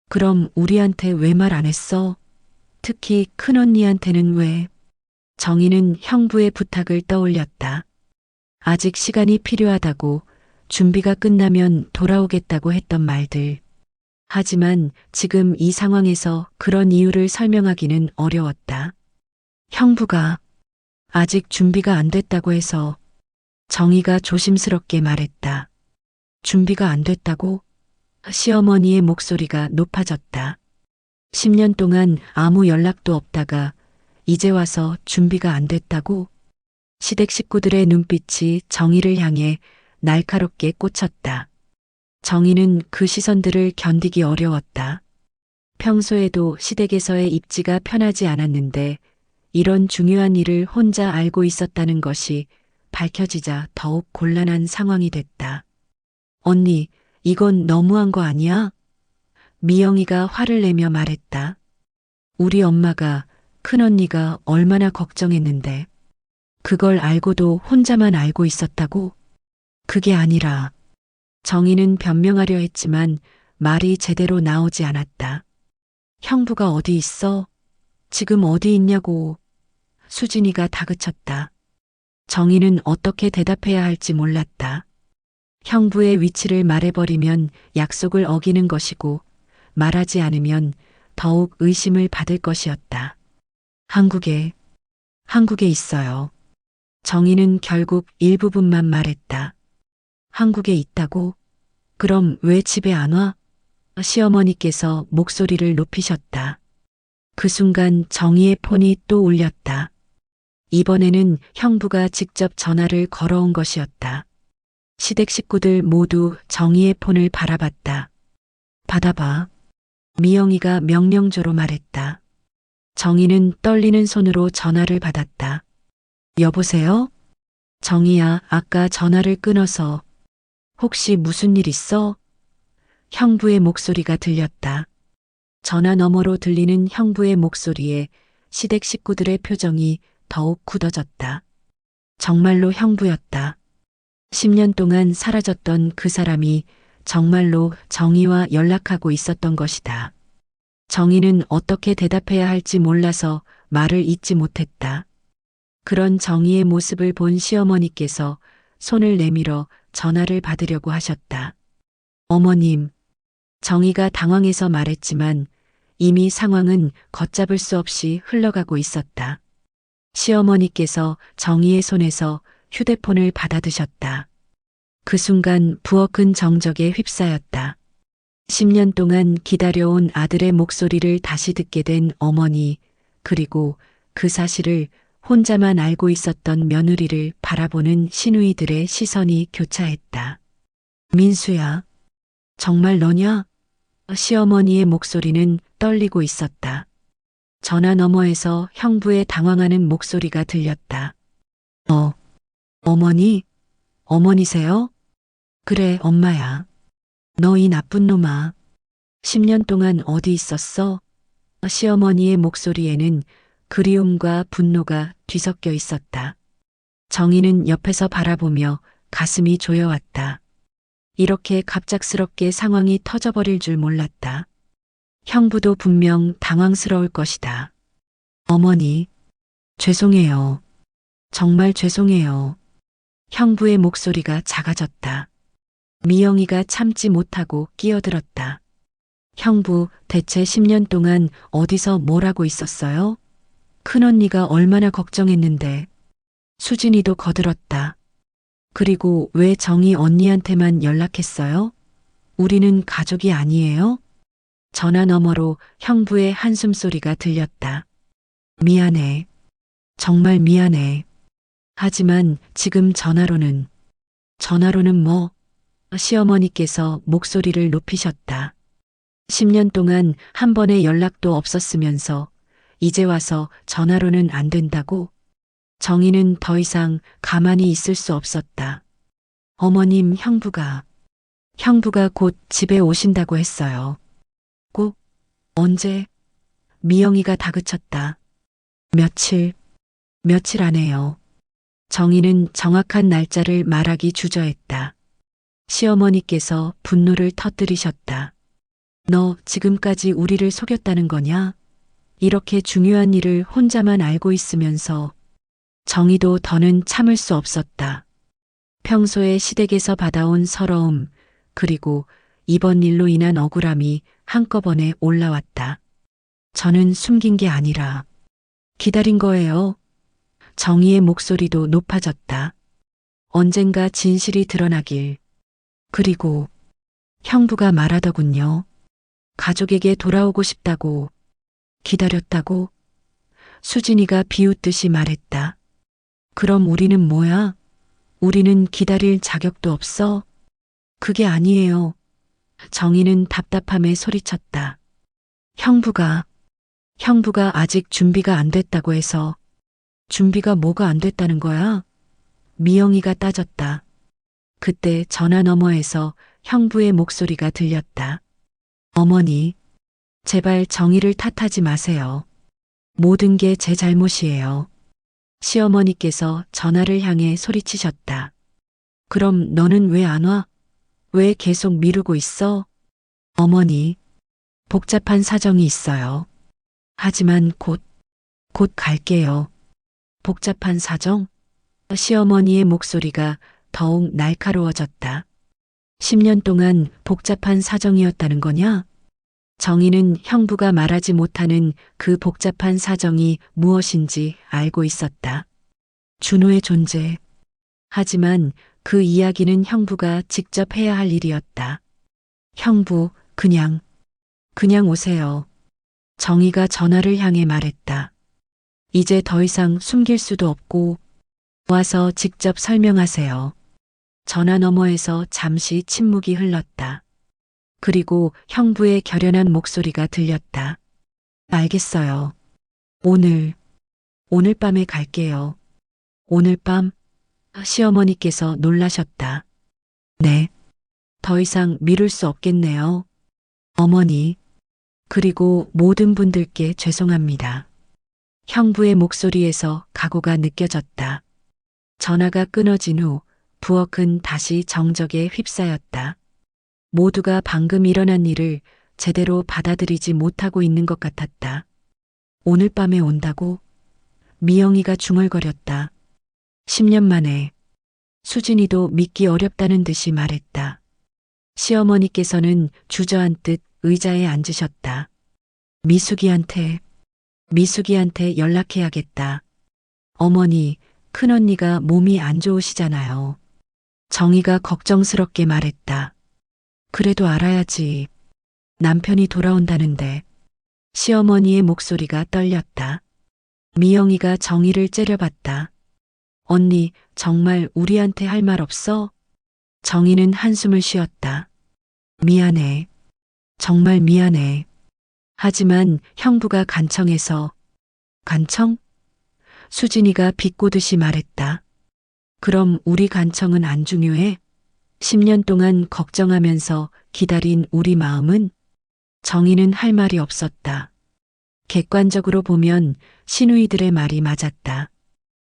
그럼 우리한테 왜 말 안 했어? 특히 큰언니한테는 왜? 정희는 형부의 부탁을 떠올렸다. 아직 시간이 필요하다고, 준비가 끝나면 돌아오겠다고 했던 말들. 하지만 지금 이 상황에서 그런 이유를 설명하기는 어려웠다. 형부가 아직 준비가 안 됐다고 해서 정희가 조심스럽게 말했다. 준비가 안 됐다고? 시어머니의 목소리가 높아졌다. 10년 동안 아무 연락도 없다가 이제 와서 준비가 안 됐다고? 시댁 식구들의 눈빛이 정희를 향해 날카롭게 꽂혔다. 정희는 그 시선들을 견디기 어려웠다. 평소에도 시댁에서의 입지가 편하지 않았는데 이런 중요한 일을 혼자 알고 있었다는 것이 밝혀지자 더욱 곤란한 상황이 됐다. 언니, 이건 너무한 거 아니야? 미영이가 화를 내며 말했다. 우리 엄마가, 큰언니가 얼마나 걱정했는데 그걸 알고도 혼자만 알고 있었다고? 그게 아니라 정희는 변명하려 했지만 말이 제대로 나오지 않았다. 형부가 어디 있어? 지금 어디 있냐고. 수진이가 다그쳤다. 정희는 어떻게 대답해야 할지 몰랐다. 형부의 위치를 말해버리면 약속을 어기는 것이고 말하지 않으면 더욱 의심을 받을 것이었다. 한국에 있어요. 정희는 결국 일부분만 말했다. 한국에 있다고? 그럼 왜 집에 안 와? 시어머니께서 목소리를 높이셨다. 그 순간 정희의 폰이 또 울렸다. 이번에는 형부가 직접 전화를 걸어온 것이었다. 시댁 식구들 모두 정희의 폰을 바라봤다. 받아봐. 미영이가 명령조로 말했다. 정희는 떨리는 손으로 전화를 받았다. 여보세요? 정희야, 아까 전화를 끊어서. 혹시 무슨 일 있어? 형부의 목소리가 들렸다. 전화 너머로 들리는 형부의 목소리에 시댁 식구들의 표정이 더욱 굳어졌다. 정말로 형부였다. 10년 동안 사라졌던 그 사람이 정말로 정희와 연락하고 있었던 것이다. 정희는 어떻게 대답해야 할지 몰라서 말을 잇지 못했다. 그런 정희의 모습을 본 시어머니께서 손을 내밀어 전화를 받으려고 하셨다. 어머님, 정희가 당황해서 말했지만 이미 상황은 걷잡을 수 없이 흘러가고 있었다. 시어머니께서 정희의 손에서 휴대폰을 받아드셨다. 그 순간 부엌은 정적에 휩싸였다. 10년 동안 기다려온 아들의 목소리를 다시 듣게 된 어머니, 그리고 그 사실을 혼자만 알고 있었던 며느리를 바라보는 시누이들의 시선이 교차했다. 민수야, 정말 너냐? 시어머니의 목소리는 떨리고 있었다. 전화 너머에서 형부의 당황하는 목소리가 들렸다. 어머니? 어머니세요? 그래, 엄마야. 너 이 나쁜 놈아. 10년 동안 어디 있었어? 시어머니의 목소리에는 그리움과 분노가 뒤섞여 있었다. 정희는 옆에서 바라보며 가슴이 조여왔다. 이렇게 갑작스럽게 상황이 터져버릴 줄 몰랐다. 형부도 분명 당황스러울 것이다. 어머니, 죄송해요. 정말 죄송해요. 형부의 목소리가 작아졌다. 미영이가 참지 못하고 끼어들었다. 형부, 대체 10년 동안 어디서 뭘 하고 있었어요? 큰언니가 얼마나 걱정했는데. 수진이도 거들었다. 그리고 왜 정희 언니한테만 연락했어요? 우리는 가족이 아니에요? 전화 너머로 형부의 한숨소리가 들렸다. 미안해. 정말 미안해. 하지만 지금 전화로는 뭐? 시어머니께서 목소리를 높이셨다. 10년 동안 한 번의 연락도 없었으면서 이제 와서 전화로는 안 된다고? 정희는 더 이상 가만히 있을 수 없었다. 어머님, 형부가 곧 집에 오신다고 했어요. 꼭? 언제? 미영이가 다그쳤다. 며칠 안에요. 정희는 정확한 날짜를 말하기 주저했다. 시어머니께서 분노를 터뜨리셨다. 너 지금까지 우리를 속였다는 거냐? 이렇게 중요한 일을 혼자만 알고 있으면서. 정희도 더는 참을 수 없었다. 평소에 시댁에서 받아온 서러움, 그리고 이번 일로 인한 억울함이 한꺼번에 올라왔다. 저는 숨긴 게 아니라 기다린 거예요. 정희의 목소리도 높아졌다. 언젠가 진실이 드러나길. 그리고 형부가 말하더군요. 가족에게 돌아오고 싶다고. 기다렸다고. 수진이가 비웃듯이 말했다. 그럼 우리는 뭐야? 우리는 기다릴 자격도 없어? 그게 아니에요. 정희는 답답함에 소리쳤다. 형부가 아직 준비가 안 됐다고 해서. 준비가 뭐가 안 됐다는 거야? 미영이가 따졌다. 그때 전화 너머에서 형부의 목소리가 들렸다. 어머니, 제발 정희를 탓하지 마세요. 모든 게 제 잘못이에요. 시어머니께서 전화를 향해 소리치셨다. 그럼 너는 왜 안 와? 왜 계속 미루고 있어? 어머니, 복잡한 사정이 있어요. 하지만 곧 갈게요. 복잡한 사정? 시어머니의 목소리가 더욱 날카로워졌다. 10년 동안 복잡한 사정이었다는 거냐? 정희는 형부가 말하지 못하는 그 복잡한 사정이 무엇인지 알고 있었다. 준호의 존재. 하지만 그 이야기는 형부가 직접 해야 할 일이었다. 형부, 그냥 오세요. 정희가 전화를 향해 말했다. 이제 더 이상 숨길 수도 없고 와서 직접 설명하세요. 전화 너머에서 잠시 침묵이 흘렀다. 그리고 형부의 결연한 목소리가 들렸다. 알겠어요. 오늘 밤에 갈게요. 오늘 밤? 시어머니께서 놀라셨다. 네. 더 이상 미룰 수 없겠네요. 어머니. 그리고 모든 분들께 죄송합니다. 형부의 목소리에서 각오가 느껴졌다. 전화가 끊어진 후 부엌은 다시 정적에 휩싸였다. 모두가 방금 일어난 일을 제대로 받아들이지 못하고 있는 것 같았다. 오늘 밤에 온다고? 미영이가 중얼거렸다. 10년 만에. 수진이도 믿기 어렵다는 듯이 말했다. 시어머니께서는 주저앉듯 의자에 앉으셨다. 미숙이한테 연락해야겠다. 어머니, 큰언니가 몸이 안 좋으시잖아요. 정희가 걱정스럽게 말했다. 그래도 알아야지. 남편이 돌아온다는데. 시어머니의 목소리가 떨렸다. 미영이가 정희를 째려봤다. 언니, 정말 우리한테 할 말 없어? 정희는 한숨을 쉬었다. 미안해. 정말 미안해. 하지만 형부가 간청해서. 간청? 수진이가 비꼬듯이 말했다. 그럼 우리 간청은 안 중요해? 10년 동안 걱정하면서 기다린 우리 마음은? 정희는 할 말이 없었다. 객관적으로 보면 시누이들의 말이 맞았다.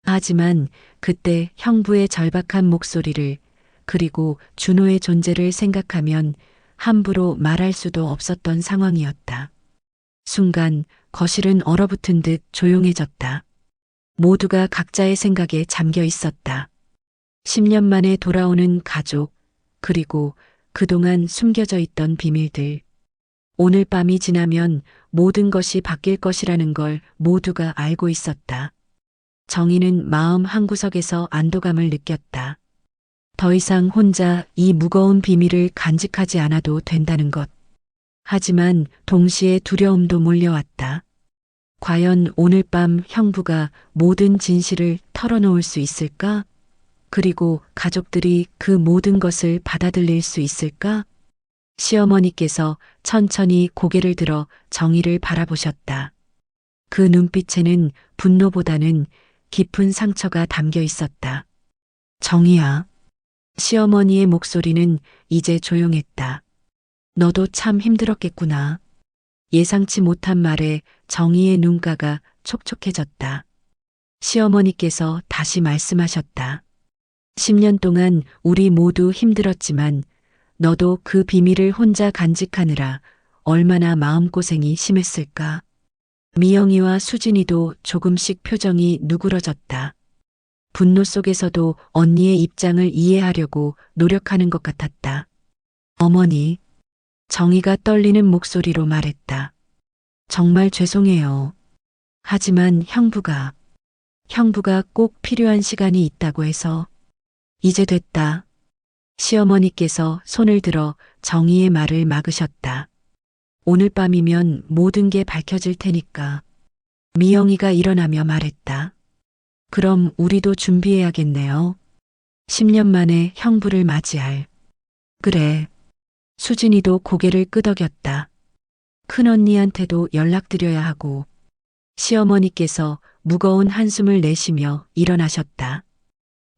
하지만 그때 형부의 절박한 목소리를 그리고 준호의 존재를 생각하면 함부로 말할 수도 없었던 상황이었다. 순간 거실은 얼어붙은 듯 조용해졌다. 모두가 각자의 생각에 잠겨 있었다. 10년 만에 돌아오는 가족, 그리고 그동안 숨겨져 있던 비밀들. 오늘 밤이 지나면 모든 것이 바뀔 것이라는 걸 모두가 알고 있었다. 정희는 마음 한구석에서 안도감을 느꼈다. 더 이상 혼자 이 무거운 비밀을 간직하지 않아도 된다는 것. 하지만 동시에 두려움도 몰려왔다. 과연 오늘 밤 형부가 모든 진실을 털어놓을 수 있을까? 그리고 가족들이 그 모든 것을 받아들일 수 있을까? 시어머니께서 천천히 고개를 들어 정희를 바라보셨다. 그 눈빛에는 분노보다는 깊은 상처가 담겨 있었다. 정희야. 시어머니의 목소리는 이제 조용했다. 너도 참 힘들었겠구나. 예상치 못한 말에 정희의 눈가가 촉촉해졌다. 시어머니께서 다시 말씀하셨다. 10년 동안 우리 모두 힘들었지만 너도 그 비밀을 혼자 간직하느라 얼마나 마음고생이 심했을까. 미영이와 수진이도 조금씩 표정이 누그러졌다. 분노 속에서도 언니의 입장을 이해하려고 노력하는 것 같았다. 어머니, 정희가 떨리는 목소리로 말했다. 정말 죄송해요. 하지만 형부가 꼭 필요한 시간이 있다고 해서. 이제 됐다. 시어머니께서 손을 들어 정희의 말을 막으셨다. 오늘 밤이면 모든 게 밝혀질 테니까. 미영이가 일어나며 말했다. 그럼 우리도 준비해야겠네요. 10년 만에 형부를 맞이할. 그래. 수진이도 고개를 끄덕였다. 큰언니한테도 연락드려야 하고. 시어머니께서 무거운 한숨을 내쉬며 일어나셨다.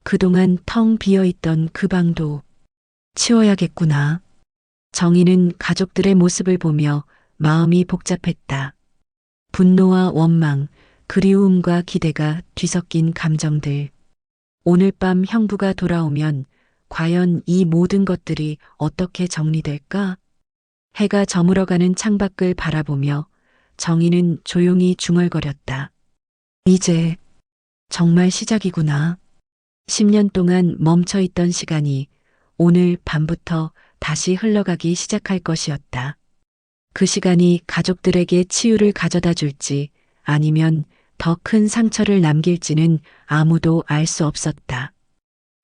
그동안 텅 비어있던 그 방도 치워야겠구나. 정희는 가족들의 모습을 보며 마음이 복잡했다. 분노와 원망, 그리움과 기대가 뒤섞인 감정들. 오늘 밤 형부가 돌아오면 과연 이 모든 것들이 어떻게 정리될까? 해가 저물어가는 창밖을 바라보며 정희는 조용히 중얼거렸다. 이제 정말 시작이구나. 10년 동안 멈춰있던 시간이 오늘 밤부터 다시 흘러가기 시작할 것이었다. 그 시간이 가족들에게 치유를 가져다 줄지 아니면 더 큰 상처를 남길지는 아무도 알 수 없었다.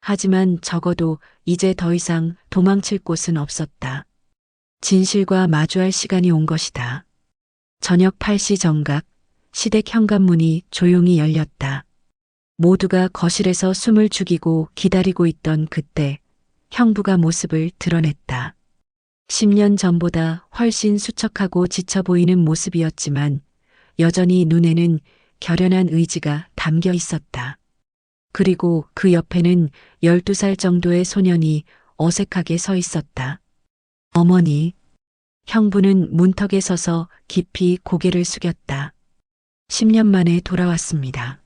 하지만 적어도 이제 더 이상 도망칠 곳은 없었다. 진실과 마주할 시간이 온 것이다. 저녁 8시 정각, 시댁 현관문이 조용히 열렸다. 모두가 거실에서 숨을 죽이고 기다리고 있던 그때 형부가 모습을 드러냈다. 10년 전보다 훨씬 수척하고 지쳐 보이는 모습이었지만 여전히 눈에는 결연한 의지가 담겨 있었다. 그리고 그 옆에는 12살 정도의 소년이 어색하게 서 있었다. 어머니, 형부는 문턱에 서서 깊이 고개를 숙였다. 10년 만에 돌아왔습니다.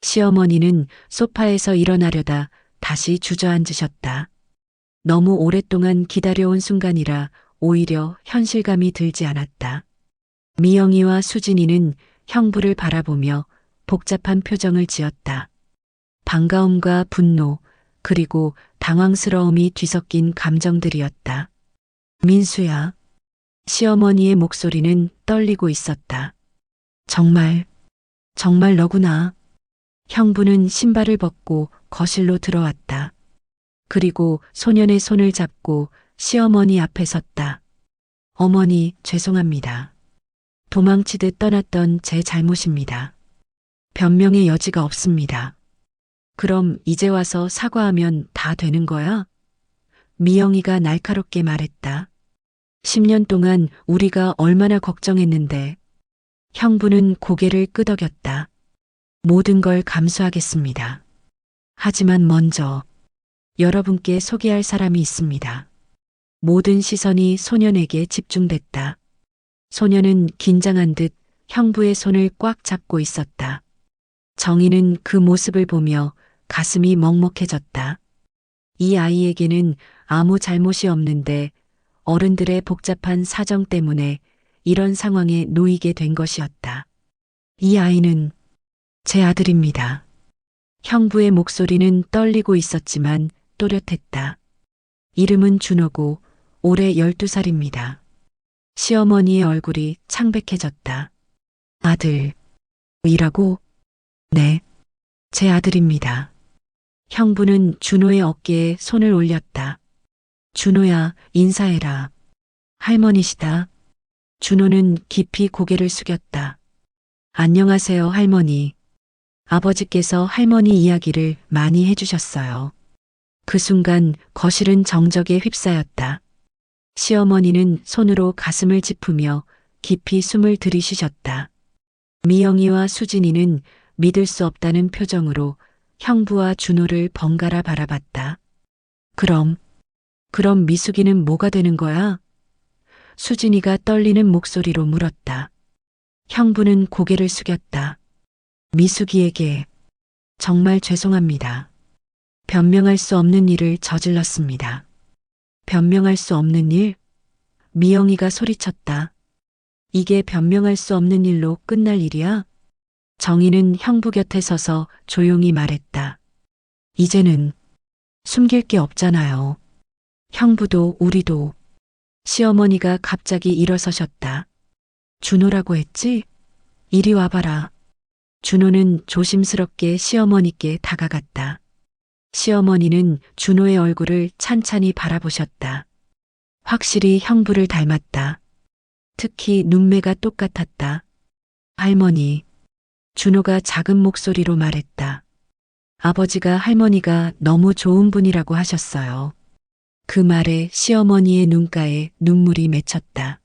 시어머니는 소파에서 일어나려다 다시 주저앉으셨다. 너무 오랫동안 기다려온 순간이라 오히려 현실감이 들지 않았다. 미영이와 수진이는 형부를 바라보며 복잡한 표정을 지었다. 반가움과 분노, 그리고 당황스러움이 뒤섞인 감정들이었다. 민수야. 시어머니의 목소리는 떨리고 있었다. 정말 너구나. 형부는 신발을 벗고 거실로 들어왔다. 그리고 소년의 손을 잡고 시어머니 앞에 섰다. 어머니, 죄송합니다. 도망치듯 떠났던 제 잘못입니다. 변명의 여지가 없습니다. 그럼 이제 와서 사과하면 다 되는 거야? 미영이가 날카롭게 말했다. 10년 동안 우리가 얼마나 걱정했는데. 형부는 고개를 끄덕였다. 모든 걸 감수하겠습니다. 하지만 먼저 여러분께 소개할 사람이 있습니다. 모든 시선이 소년에게 집중됐다. 소년은 긴장한 듯 형부의 손을 꽉 잡고 있었다. 정희는 그 모습을 보며 가슴이 먹먹해졌다. 이 아이에게는 아무 잘못이 없는데 어른들의 복잡한 사정 때문에 이런 상황에 놓이게 된 것이었다. 이 아이는 제 아들입니다. 형부의 목소리는 떨리고 있었지만 또렷했다. 이름은 준호고 올해 12살입니다. 시어머니의 얼굴이 창백해졌다. 아들이라고? 네, 제 아들입니다. 형부는 준호의 어깨에 손을 올렸다. 준호야, 인사해라. 할머니시다. 준호는 깊이 고개를 숙였다. 안녕하세요, 할머니. 아버지께서 할머니 이야기를 많이 해주셨어요. 그 순간 거실은 정적에 휩싸였다. 시어머니는 손으로 가슴을 짚으며 깊이 숨을 들이쉬셨다. 미영이와 수진이는 믿을 수 없다는 표정으로 형부와 준호를 번갈아 바라봤다. 그럼 미숙이는 뭐가 되는 거야? 수진이가 떨리는 목소리로 물었다. 형부는 고개를 숙였다. 미숙이에게 정말 죄송합니다. 변명할 수 없는 일을 저질렀습니다. 변명할 수 없는 일? 미영이가 소리쳤다. 이게 변명할 수 없는 일로 끝날 일이야? 정희는 형부 곁에 서서 조용히 말했다. 이제는 숨길 게 없잖아요. 형부도 우리도. 시어머니가 갑자기 일어서셨다. 준호라고 했지? 이리 와봐라. 준호는 조심스럽게 시어머니께 다가갔다. 시어머니는 준호의 얼굴을 찬찬히 바라보셨다. 확실히 형부를 닮았다. 특히 눈매가 똑같았다. 할머니. 준호가 작은 목소리로 말했다. 아버지가 할머니가 너무 좋은 분이라고 하셨어요. 그 말에 시어머니의 눈가에 눈물이 맺혔다.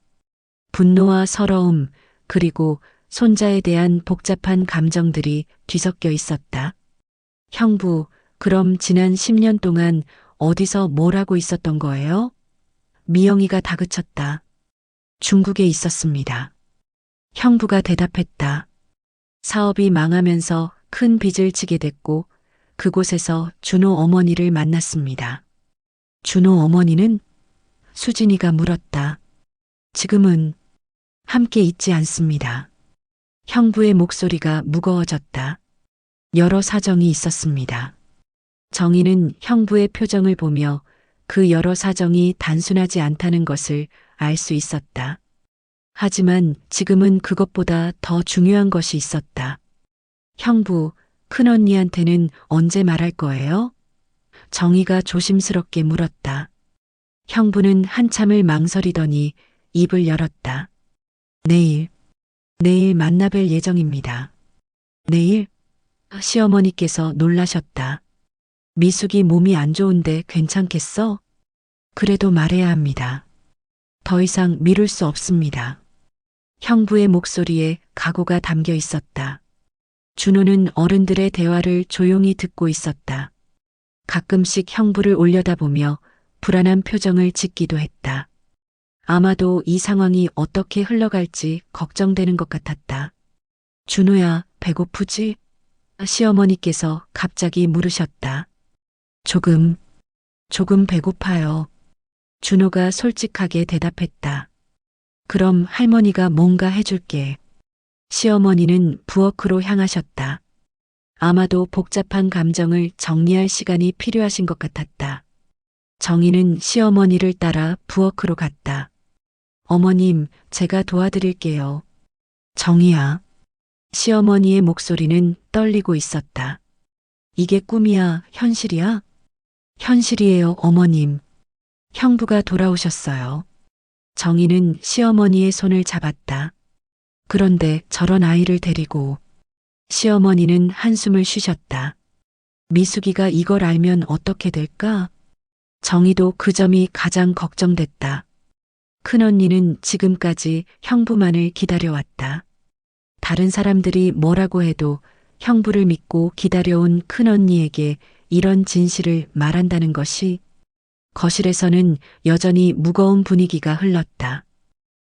분노와 서러움, 그리고 손자에 대한 복잡한 감정들이 뒤섞여 있었다. 형부, 그럼 지난 10년 동안 어디서 뭘 하고 있었던 거예요? 미영이가 다그쳤다. 중국에 있었습니다. 형부가 대답했다. 사업이 망하면서 큰 빚을 지게 됐고 그곳에서 준호 어머니를 만났습니다. 준호 어머니는? 수진이가 물었다. 지금은 함께 있지 않습니다. 형부의 목소리가 무거워졌다. 여러 사정이 있었습니다. 정희는 형부의 표정을 보며 그 여러 사정이 단순하지 않다는 것을 알 수 있었다. 하지만 지금은 그것보다 더 중요한 것이 있었다. 형부, 큰언니한테는 언제 말할 거예요? 정희가 조심스럽게 물었다. 형부는 한참을 망설이더니 입을 열었다. 내일 만나뵐 예정입니다. 내일? 시어머니께서 놀라셨다. 미숙이 몸이 안 좋은데 괜찮겠어? 그래도 말해야 합니다. 더 이상 미룰 수 없습니다. 형부의 목소리에 각오가 담겨 있었다. 준호는 어른들의 대화를 조용히 듣고 있었다. 가끔씩 형부를 올려다보며 불안한 표정을 짓기도 했다. 아마도 이 상황이 어떻게 흘러갈지 걱정되는 것 같았다. 준호야, 배고프지? 시어머니께서 갑자기 물으셨다. 조금 배고파요. 준호가 솔직하게 대답했다. 그럼 할머니가 뭔가 해줄게. 시어머니는 부엌으로 향하셨다. 아마도 복잡한 감정을 정리할 시간이 필요하신 것 같았다. 정희는 시어머니를 따라 부엌으로 갔다. 어머님, 제가 도와드릴게요. 정희야. 시어머니의 목소리는 떨리고 있었다. 이게 꿈이야, 현실이야? 현실이에요, 어머님. 형부가 돌아오셨어요. 정희는 시어머니의 손을 잡았다. 그런데 저런 아이를 데리고 시어머니는 한숨을 쉬셨다. 미숙이가 이걸 알면 어떻게 될까? 정희도 그 점이 가장 걱정됐다. 큰언니는 지금까지 형부만을 기다려왔다. 다른 사람들이 뭐라고 해도 형부를 믿고 기다려온 큰언니에게 이런 진실을 말한다는 것이 거실에서는 여전히 무거운 분위기가 흘렀다.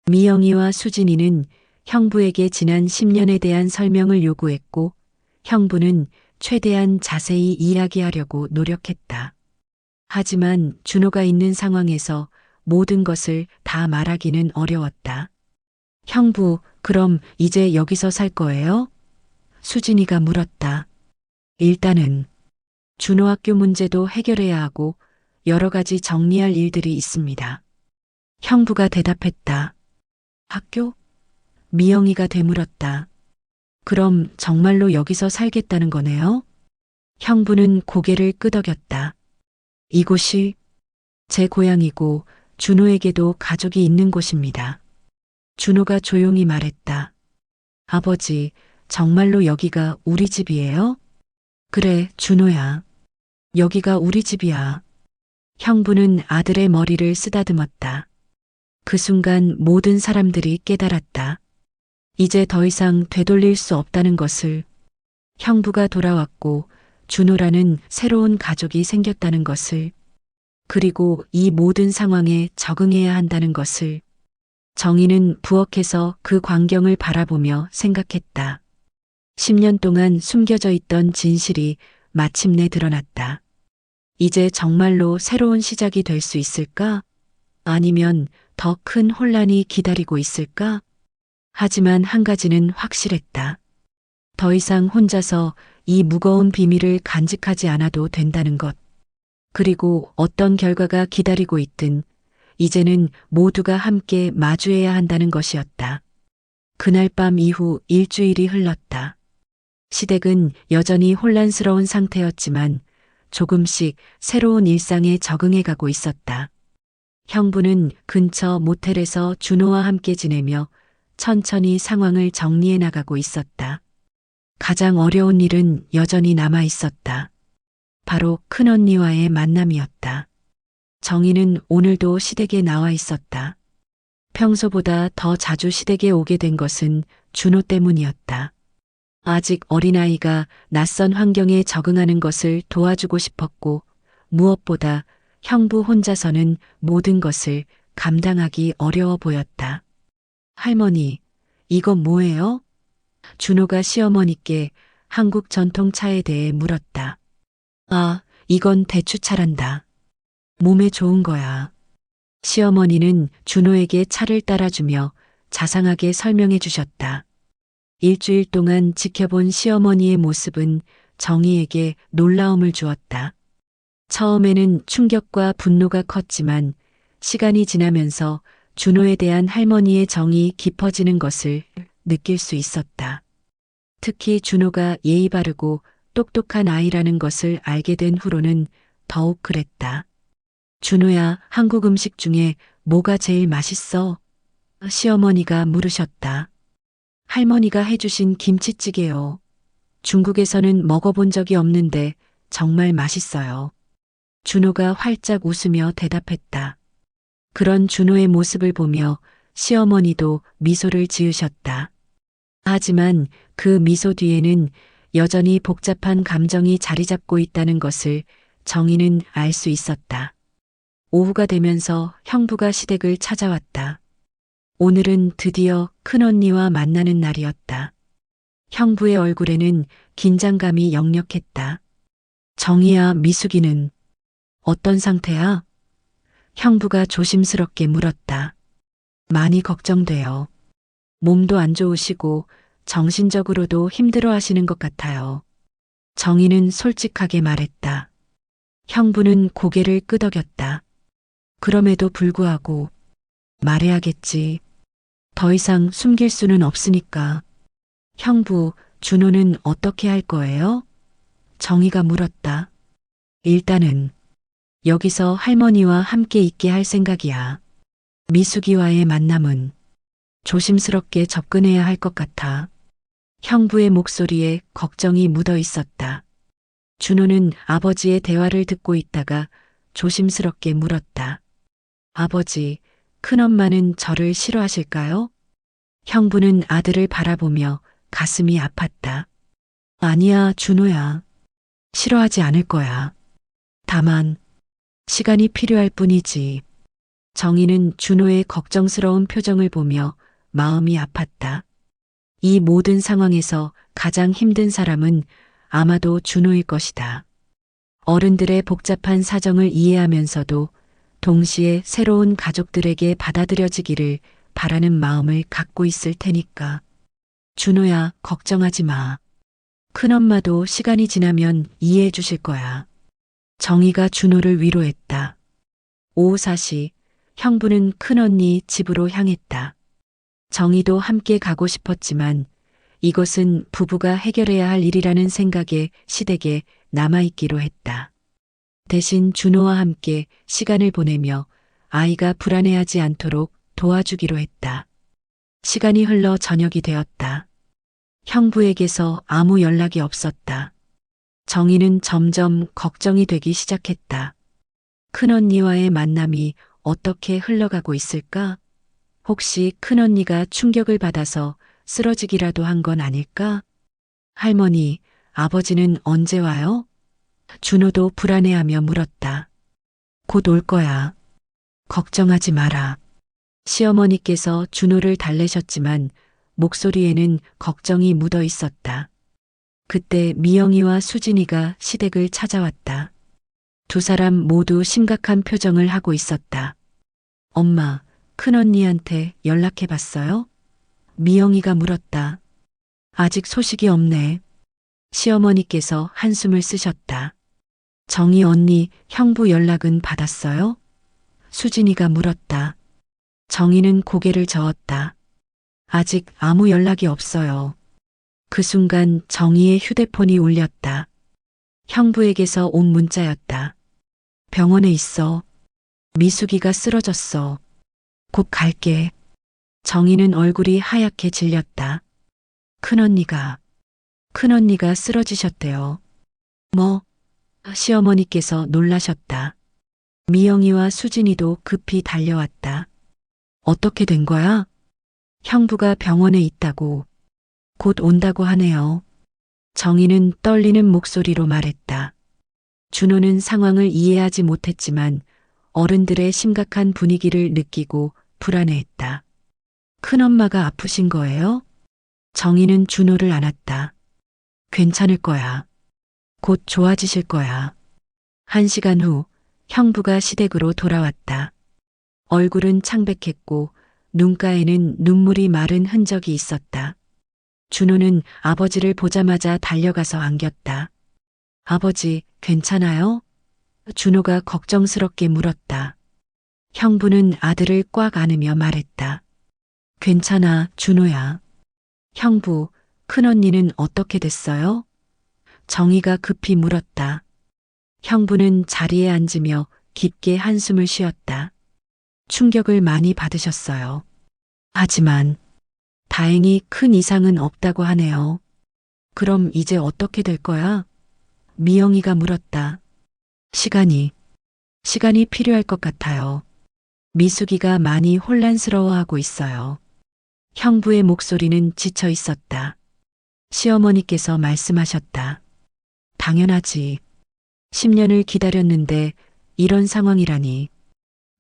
미영이와 수진이는 형부에게 지난 10년에 대한 설명을 요구했고 형부는 최대한 자세히 이야기하려고 노력했다. 하지만 준호가 있는 상황에서 모든 것을 다 말하기는 어려웠다. 형부, 그럼 이제 여기서 살 거예요? 수진이가 물었다. 일단은 준호 학교 문제도 해결해야 하고 여러 가지 정리할 일들이 있습니다. 형부가 대답했다. 학교? 미영이가 되물었다. 그럼 정말로 여기서 살겠다는 거네요? 형부는 고개를 끄덕였다. 이곳이 제 고향이고 준호에게도 가족이 있는 곳입니다. 준호가 조용히 말했다. 아버지, 정말로 여기가 우리 집이에요? 그래, 준호야. 여기가 우리 집이야. 형부는 아들의 머리를 쓰다듬었다. 그 순간 모든 사람들이 깨달았다. 이제 더 이상 되돌릴 수 없다는 것을. 형부가 돌아왔고 준호라는 새로운 가족이 생겼다는 것을. 그리고 이 모든 상황에 적응해야 한다는 것을. 정희는 부엌에서 그 광경을 바라보며 생각했다. 10년 동안 숨겨져 있던 진실이 마침내 드러났다. 이제 정말로 새로운 시작이 될 수 있을까? 아니면 더 큰 혼란이 기다리고 있을까? 하지만 한 가지는 확실했다. 더 이상 혼자서 이 무거운 비밀을 간직하지 않아도 된다는 것. 그리고 어떤 결과가 기다리고 있든 이제는 모두가 함께 마주해야 한다는 것이었다. 그날 밤 이후 일주일이 흘렀다. 시댁은 여전히 혼란스러운 상태였지만 조금씩 새로운 일상에 적응해 가고 있었다. 형부는 근처 모텔에서 준호와 함께 지내며 천천히 상황을 정리해 나가고 있었다. 가장 어려운 일은 여전히 남아 있었다. 바로 큰언니와의 만남이었다. 정희는 오늘도 시댁에 나와 있었다. 평소보다 더 자주 시댁에 오게 된 것은 준호 때문이었다. 아직 어린아이가 낯선 환경에 적응하는 것을 도와주고 싶었고 무엇보다 형부 혼자서는 모든 것을 감당하기 어려워 보였다. 할머니, 이건 뭐예요? 준호가 시어머니께 한국 전통차에 대해 물었다. 아, 이건 대추차란다. 몸에 좋은 거야. 시어머니는 준호에게 차를 따라주며 자상하게 설명해 주셨다. 일주일 동안 지켜본 시어머니의 모습은 정희에게 놀라움을 주었다. 처음에는 충격과 분노가 컸지만 시간이 지나면서 준호에 대한 할머니의 정이 깊어지는 것을 느낄 수 있었다. 특히 준호가 예의 바르고 똑똑한 아이라는 것을 알게 된 후로는 더욱 그랬다. 준호야, 한국 음식 중에 뭐가 제일 맛있어? 시어머니가 물으셨다. 할머니가 해주신 김치찌개요. 중국에서는 먹어본 적이 없는데 정말 맛있어요. 준호가 활짝 웃으며 대답했다. 그런 준호의 모습을 보며 시어머니도 미소를 지으셨다. 하지만 그 미소 뒤에는 여전히 복잡한 감정이 자리 잡고 있다는 것을 정희는 알 수 있었다. 오후가 되면서 형부가 시댁을 찾아왔다. 오늘은 드디어 큰언니와 만나는 날이었다. 형부의 얼굴에는 긴장감이 역력했다. 정희야, 미숙이는 어떤 상태야? 형부가 조심스럽게 물었다. 많이 걱정돼요. 몸도 안 좋으시고 정신적으로도 힘들어 하시는 것 같아요. 정희는 솔직하게 말했다. 형부는 고개를 끄덕였다. 그럼에도 불구하고 말해야겠지. 더 이상 숨길 수는 없으니까. 형부, 준호는 어떻게 할 거예요? 정희가 물었다. 일단은 여기서 할머니와 함께 있게 할 생각이야. 미숙이와의 만남은 조심스럽게 접근해야 할 것 같아. 형부의 목소리에 걱정이 묻어 있었다. 준호는 아버지의 대화를 듣고 있다가 조심스럽게 물었다. 아버지, 큰엄마는 저를 싫어하실까요? 형부는 아들을 바라보며 가슴이 아팠다. 아니야, 준호야. 싫어하지 않을 거야. 다만 시간이 필요할 뿐이지. 정희는 준호의 걱정스러운 표정을 보며 마음이 아팠다. 이 모든 상황에서 가장 힘든 사람은 아마도 준호일 것이다. 어른들의 복잡한 사정을 이해하면서도 동시에 새로운 가족들에게 받아들여지기를 바라는 마음을 갖고 있을 테니까. 준호야, 걱정하지 마. 큰엄마도 시간이 지나면 이해해 주실 거야. 정희가 준호를 위로했다. 오후 4시, 형부는 큰언니 집으로 향했다. 정희도 함께 가고 싶었지만 이것은 부부가 해결해야 할 일이라는 생각에 시댁에 남아있기로 했다. 대신 준호와 함께 시간을 보내며 아이가 불안해하지 않도록 도와주기로 했다. 시간이 흘러 저녁이 되었다. 형부에게서 아무 연락이 없었다. 정희는 점점 걱정이 되기 시작했다. 큰언니와의 만남이 어떻게 흘러가고 있을까? 혹시 큰언니가 충격을 받아서 쓰러지기라도 한 건 아닐까? 할머니, 아버지는 언제 와요? 준호도 불안해하며 물었다. 곧 올 거야. 걱정하지 마라. 시어머니께서 준호를 달래셨지만 목소리에는 걱정이 묻어 있었다. 그때 미영이와 수진이가 시댁을 찾아왔다. 두 사람 모두 심각한 표정을 하고 있었다. 엄마, 큰언니한테 연락해봤어요? 미영이가 물었다. 아직 소식이 없네. 시어머니께서 한숨을 쓰셨다. 정희 언니, 형부 연락은 받았어요? 수진이가 물었다. 정희는 고개를 저었다. 아직 아무 연락이 없어요. 그 순간 정희의 휴대폰이 울렸다. 형부에게서 온 문자였다. 병원에 있어. 미숙이가 쓰러졌어. 곧 갈게. 정희는 얼굴이 하얗게 질렸다. 큰언니가 쓰러지셨대요. 뭐? 시어머니께서 놀라셨다. 미영이와 수진이도 급히 달려왔다. 어떻게 된 거야? 형부가 병원에 있다고. 곧 온다고 하네요. 정희는 떨리는 목소리로 말했다. 준호는 상황을 이해하지 못했지만 어른들의 심각한 분위기를 느끼고 불안해했다. 큰엄마가 아프신 거예요? 정희는 준호를 안았다. 괜찮을 거야. 곧 좋아지실 거야. 1시간 후 형부가 시댁으로 돌아왔다. 얼굴은 창백했고 눈가에는 눈물이 마른 흔적이 있었다. 준호는 아버지를 보자마자 달려가서 안겼다. 아버지, 괜찮아요? 준호가 걱정스럽게 물었다. 형부는 아들을 꽉 안으며 말했다. 괜찮아, 준호야. 형부, 큰언니는 어떻게 됐어요? 정희가 급히 물었다. 형부는 자리에 앉으며 깊게 한숨을 쉬었다. 충격을 많이 받으셨어요. 하지만 다행히 큰 이상은 없다고 하네요. 그럼 이제 어떻게 될 거야? 미영이가 물었다. 시간이 필요할 것 같아요. 미숙이가 많이 혼란스러워하고 있어요. 형부의 목소리는 지쳐 있었다. 시어머니께서 말씀하셨다. 당연하지. 10년을 기다렸는데 이런 상황이라니.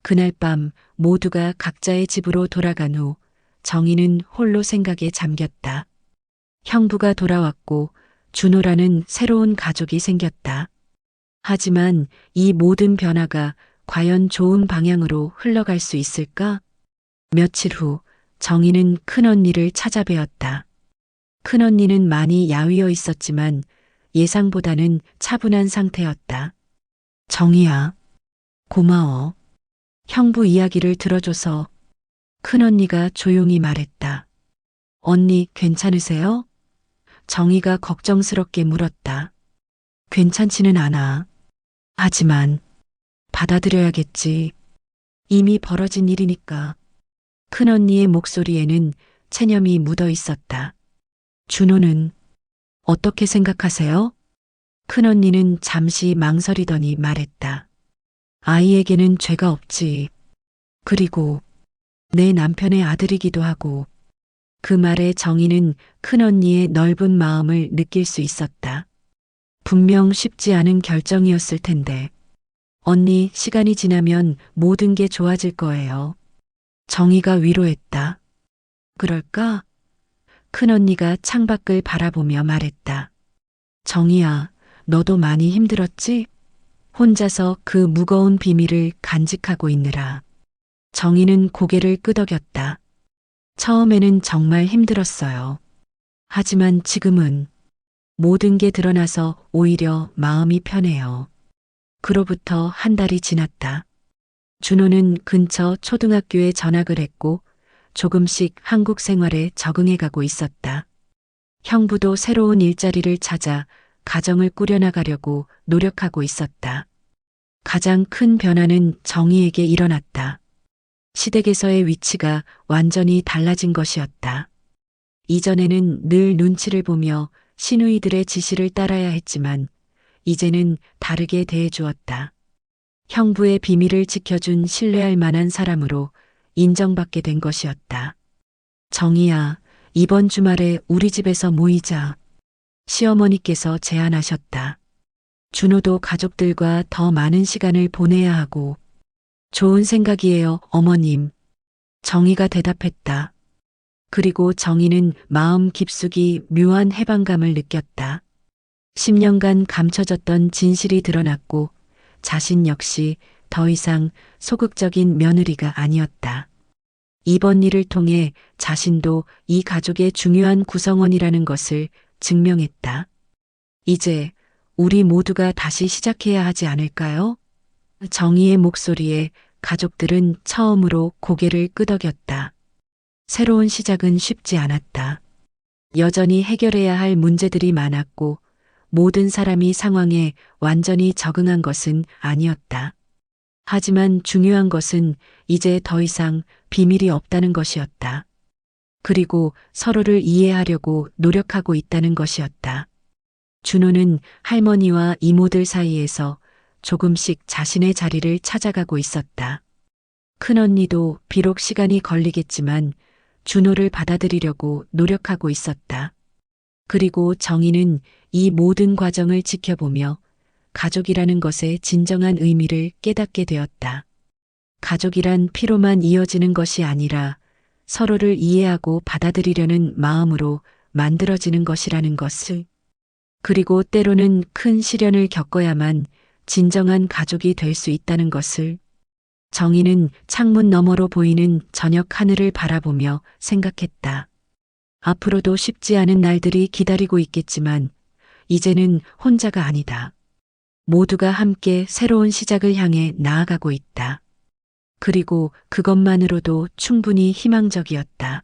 그날 밤 모두가 각자의 집으로 돌아간 후 정희는 홀로 생각에 잠겼다. 형부가 돌아왔고 준호라는 새로운 가족이 생겼다. 하지만 이 모든 변화가 과연 좋은 방향으로 흘러갈 수 있을까? 며칠 후 정희는 큰언니를 찾아뵈었다. 큰언니는 많이 야위어 있었지만 예상보다는 차분한 상태였다. 정희야, 고마워. 형부 이야기를 들어줘서. 큰언니가 조용히 말했다. 언니 괜찮으세요? 정희가 걱정스럽게 물었다. 괜찮지는 않아. 하지만 받아들여야겠지. 이미 벌어진 일이니까. 큰언니의 목소리에는 체념이 묻어 있었다. 준호는 어떻게 생각하세요? 큰언니는 잠시 망설이더니 말했다. 아이에게는 죄가 없지. 그리고 내 남편의 아들이기도 하고. 그 말에 정희는 큰언니의 넓은 마음을 느낄 수 있었다. 분명 쉽지 않은 결정이었을 텐데. 언니, 시간이 지나면 모든 게 좋아질 거예요. 정희가 위로했다. 그럴까? 큰언니가 창밖을 바라보며 말했다. 정희야, 너도 많이 힘들었지? 혼자서 그 무거운 비밀을 간직하고 있느라. 정희는 고개를 끄덕였다. 처음에는 정말 힘들었어요. 하지만 지금은 모든 게 드러나서 오히려 마음이 편해요. 그로부터 한 달이 지났다. 준호는 근처 초등학교에 전학을 했고 조금씩 한국 생활에 적응해 가고 있었다. 형부도 새로운 일자리를 찾아 가정을 꾸려나가려고 노력하고 있었다. 가장 큰 변화는 정희에게 일어났다. 시댁에서의 위치가 완전히 달라진 것이었다. 이전에는 늘 눈치를 보며 시누이들의 지시를 따라야 했지만 이제는 다르게 대해주었다. 형부의 비밀을 지켜준 신뢰할 만한 사람으로 인정받게 된 것이었다. 정희야, 이번 주말에 우리 집에서 모이자. 시어머니께서 제안하셨다. 준호도 가족들과 더 많은 시간을 보내야 하고. 좋은 생각이에요, 어머님. 정희가 대답했다. 그리고 정희는 마음 깊숙이 묘한 해방감을 느꼈다. 10년간 감춰졌던 진실이 드러났고 자신 역시 더 이상 소극적인 며느리가 아니었다. 이번 일을 통해 자신도 이 가족의 중요한 구성원이라는 것을 증명했다. 이제 우리 모두가 다시 시작해야 하지 않을까요? 정희의 목소리에 가족들은 처음으로 고개를 끄덕였다. 새로운 시작은 쉽지 않았다. 여전히 해결해야 할 문제들이 많았고 모든 사람이 상황에 완전히 적응한 것은 아니었다. 하지만 중요한 것은 이제 더 이상 비밀이 없다는 것이었다. 그리고 서로를 이해하려고 노력하고 있다는 것이었다. 준호는 할머니와 이모들 사이에서 조금씩 자신의 자리를 찾아가고 있었다. 큰언니도 비록 시간이 걸리겠지만 준호를 받아들이려고 노력하고 있었다. 그리고 정희는 이 모든 과정을 지켜보며 가족이라는 것의 진정한 의미를 깨닫게 되었다. 가족이란 피로만 이어지는 것이 아니라 서로를 이해하고 받아들이려는 마음으로 만들어지는 것이라는 것을. 그리고 때로는 큰 시련을 겪어야만 진정한 가족이 될 수 있다는 것을. 정희는 창문 너머로 보이는 저녁 하늘을 바라보며 생각했다. 앞으로도 쉽지 않은 날들이 기다리고 있겠지만 이제는 혼자가 아니다. 모두가 함께 새로운 시작을 향해 나아가고 있다. 그리고 그것만으로도 충분히 희망적이었다.